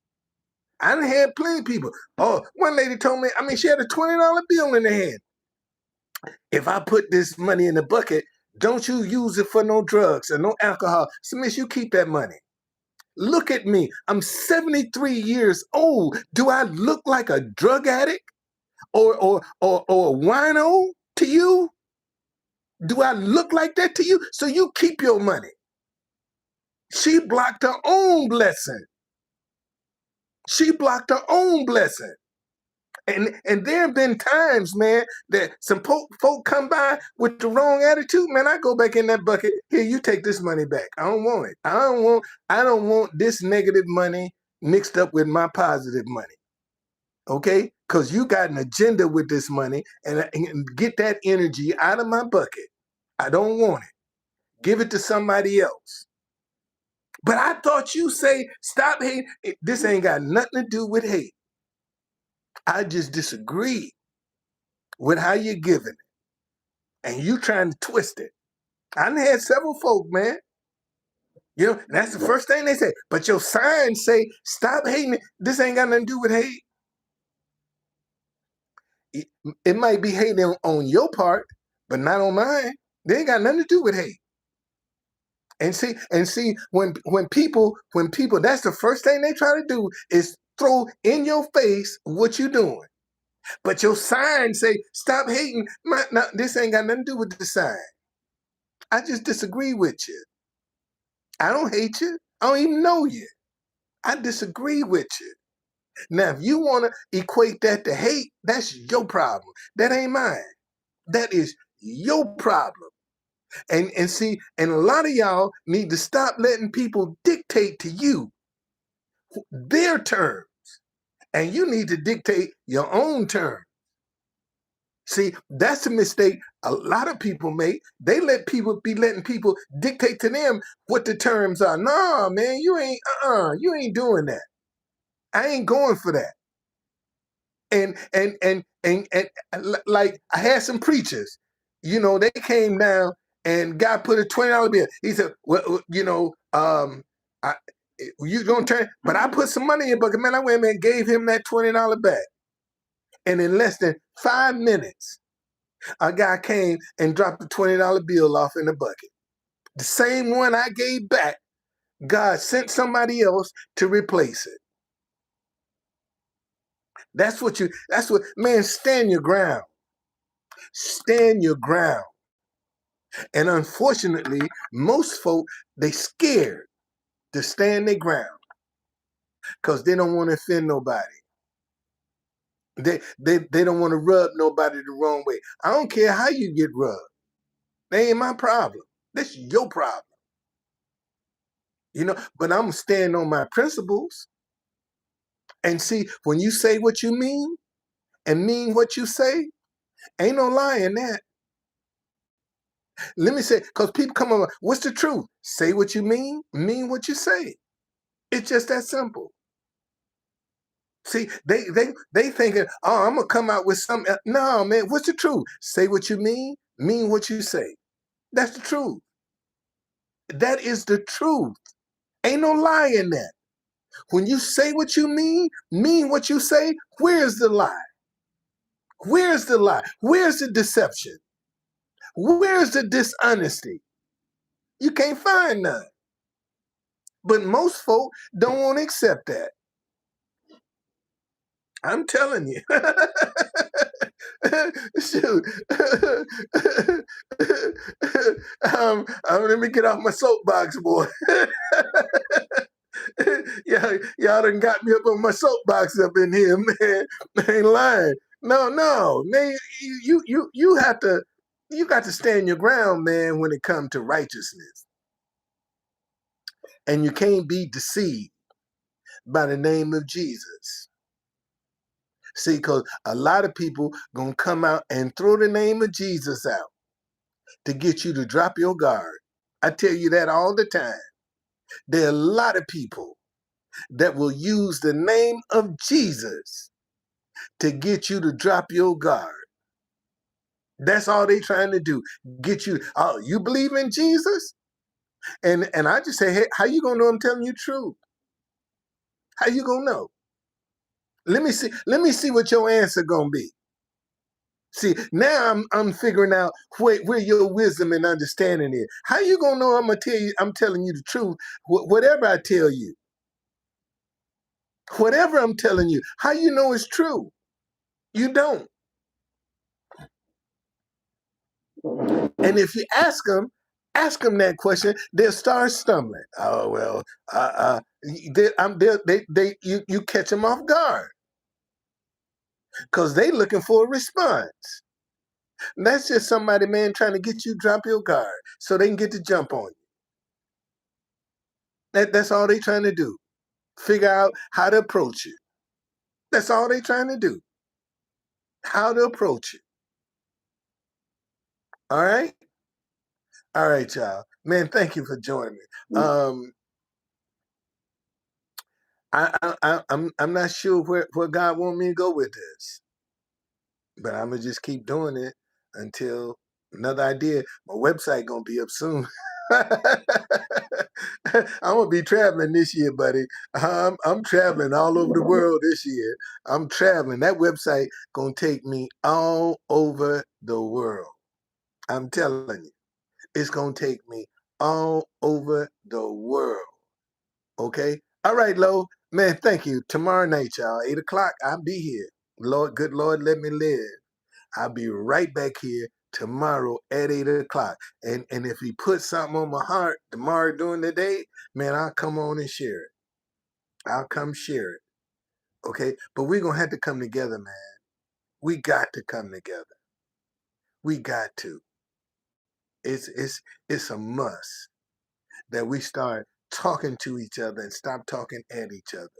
I done had plenty of people. Oh, one lady told me, I mean, she had a $20 bill in her hand. If I put this money in the bucket, don't you use it for no drugs or no alcohol. So, miss, you keep that money. Look at me. I'm 73 years old. Do I look like a drug addict or a wino to you? Do I look like that to you? So you keep your money. She blocked her own blessing. She blocked her own blessing. And there have been times, man, that some folk come by with the wrong attitude. Man, I go back in that bucket. Here, you take this money back. I don't want it. I don't want this negative money mixed up with my positive money. Okay? Because you got an agenda with this money, and get that energy out of my bucket. I don't want it. Give it to somebody else. But I thought you say stop hate. This ain't got nothing to do with hate. I just disagree with how you're giving it, and you trying to twist it. I done had several folk, man. You know, that's the first thing they say. But your signs say stop hating it. This ain't got nothing to do with hate. It might be hating on your part, but not on mine. They ain't got nothing to do with hate. And see, when people, that's the first thing they try to do is throw in your face what you doing. But your sign say, stop hating. No, this ain't got nothing to do with the sign. I just disagree with you. I don't hate you. I don't even know you. I disagree with you. Now, if you want to equate that to hate, that's your problem. That ain't mine. That is your problem. And see, and a lot of y'all need to stop letting people dictate to you their terms. And you need to dictate your own terms. See, that's a mistake a lot of people make. They let people be letting people dictate to them what the terms are. No, man, you ain't doing that. I ain't going for that. And like I had some preachers, you know, they came down and God put a $20 bill. He said, well, you know, I, you gonna turn, but I put some money in your bucket. Man, I went and gave him that $20 back. And in less than 5 minutes, a guy came and dropped a $20 bill off in the bucket. The same one I gave back, God sent somebody else to replace it. That's what, man, stand your ground. Stand your ground. And unfortunately, most folk, they scared to stand their ground because they don't want to offend nobody. They don't want to rub nobody the wrong way. I don't care how you get rubbed. That ain't my problem. That's your problem. You know, but I'm stand on my principles. And see, when you say what you mean and mean what you say, ain't no lie in that. Let me say, because people come on, what's the truth? Say what you mean what you say. It's just that simple. See, they thinking, oh, I'm gonna come out with something. No, man, what's the truth? Say what you mean what you say. That's the truth. That is the truth. Ain't no lie in that. When you say what you mean what you say, where's the lie? Where's the lie? Where's the deception? Where's the dishonesty? You can't find none. But most folk don't want to accept that. I'm telling you. Shoot. Let me get off my soapbox, boy. Yeah, y'all done got me up on my soapbox up in here, man. I ain't lying. No, man. You have to. You got to stand your ground, man, when it comes to righteousness. And you can't be deceived by the name of Jesus. See, because a lot of people gonna come out and throw the name of Jesus out to get you to drop your guard. I tell you that all the time. There are a lot of people that will use the name of Jesus to get you to drop your guard. That's all they trying to do. Get you, oh, you believe in Jesus? And I just say, hey, how you gonna know I'm telling you the truth? How you gonna know? Let me see what your answer gonna be. See, now I'm figuring out where your wisdom and understanding is. How you gonna know I'm telling you the truth? Whatever I tell you, whatever I'm telling you, how you know it's true? You don't. And if you ask them that question, they'll start stumbling. Oh well, you catch them off guard because they looking for a response. And that's just somebody, man, trying to get you to drop your guard so they can get the jump on you. That's all they trying to do. Figure out how to approach it. That's all they trying to do. How to approach it. All right? All right, y'all. Man, thank you for joining me. I'm not sure where God want me to go with this, but I'm gonna just keep doing it until another idea. My website gonna be up soon. I'm gonna be traveling this year, buddy. I'm traveling all over the world this year. I'm traveling. That website gonna take me all over the world. I'm telling you, it's gonna take me all over the world. Okay. All right, Lo. Man, thank you. Tomorrow night, y'all, 8 o'clock, I'll be here. Lord, good Lord, let me live. I'll be right back here tomorrow at 8 o'clock. And if he puts something on my heart tomorrow during the day, man, I'll come on and share it. I'll come share it. Okay. But we're gonna have to come together, man. We got to come together. We got to. It's a must that we start talking to each other and stop talking at each other.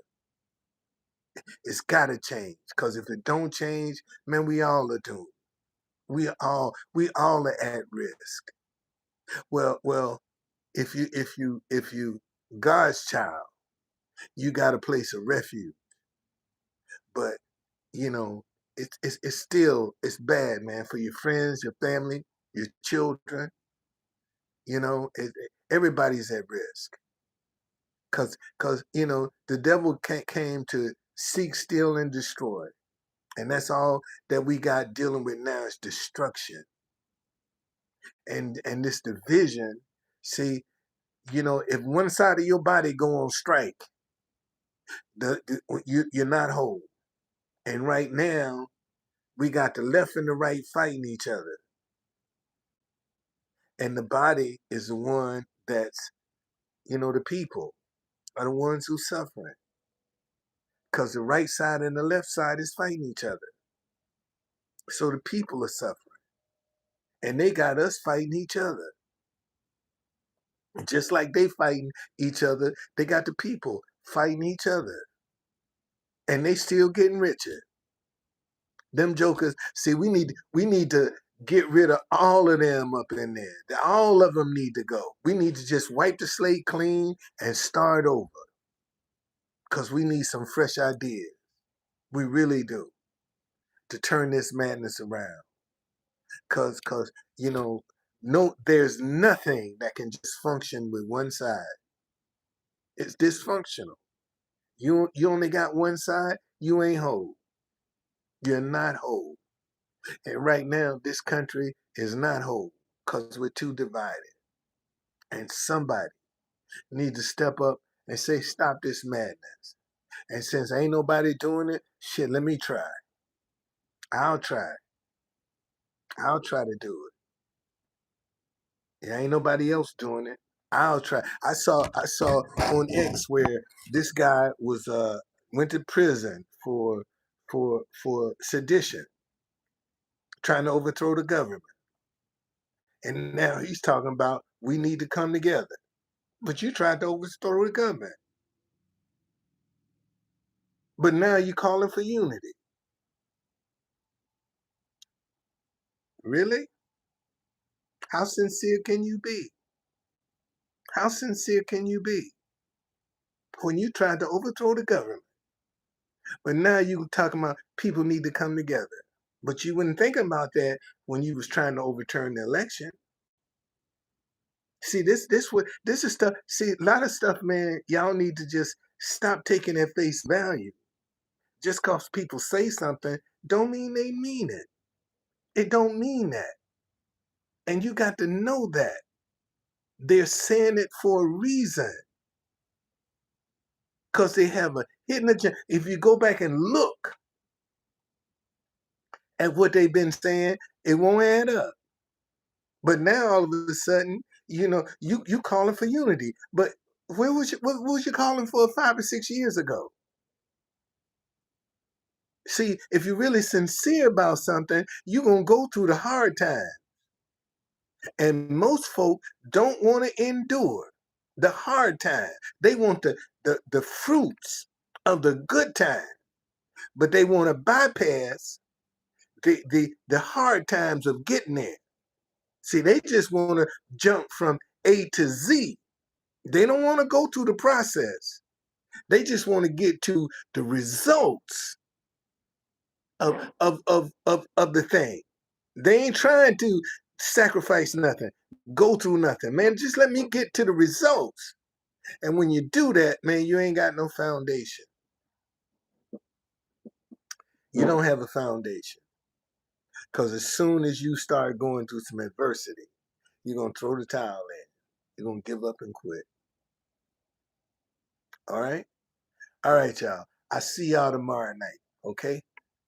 It's gotta change. Cause if it don't change, man, we all are doomed. We all are at risk. Well, if you God's child, you got a place of refuge. But you know, it's still it's bad, man, for your friends, your family, your children. Everybody's at risk. Cause the devil came to seek, steal, and destroy, and that's all that we got dealing with now is destruction and this division. See, if one side of your body go on strike, you're not whole. And right now, we got the left and the right fighting each other. And the body is the one that's, the people are the ones who suffering. Because the right side and the left side is fighting each other. So the people are suffering. And they got us fighting each other. Just like they fighting each other, they got the people fighting each other. And they still getting richer. Them jokers, see, we need to get rid of all of them up in there. All of them need to go. We need to just wipe the slate clean and start over. Because we need some fresh ideas. We really do. To turn this madness around. Because no, there's nothing that can just function with one side. It's dysfunctional. You only got one side, you ain't whole. You're not whole. And right now, this country is not whole because we're too divided. And somebody needs to step up and say, stop this madness. And since ain't nobody doing it, shit, let me try. I'll try. I'll try to do it. There ain't nobody else doing it. I'll try. I saw on X where this guy went to prison for sedition, trying to overthrow the government. And now he's talking about we need to come together. But you tried to overthrow the government. But now you're calling for unity. Really? How sincere can you be? How sincere can you be when you tried to overthrow the government? But now you talking about people need to come together. But you wouldn't think about that when you was trying to overturn the election. See, this is stuff. See, a lot of stuff, man. Y'all need to just stop taking at face value. Just cause people say something, don't mean they mean it. It don't mean that, and you got to know that they're saying it for a reason, cause they have a hidden agenda. If you go back and look at what they've been saying, it won't add up. But now all of a sudden, you calling for unity. But what was you calling for 5 or 6 years ago? See, if you're really sincere about something, you're gonna go through the hard time. And most folk don't want to endure the hard time. They want the fruits of the good time, but they want to bypass the hard times of getting there. See, they just want to jump from A to Z. They don't want to go through the process. They just want to get to the results of the thing. They ain't trying to sacrifice nothing, go through nothing. Man, just let me get to the results. And when you do that, man, you ain't got no foundation. You don't have a foundation. Because as soon as you start going through some adversity, you're going to throw the towel in. You're going to give up and quit. All right? All right, y'all. I see y'all tomorrow night. Okay?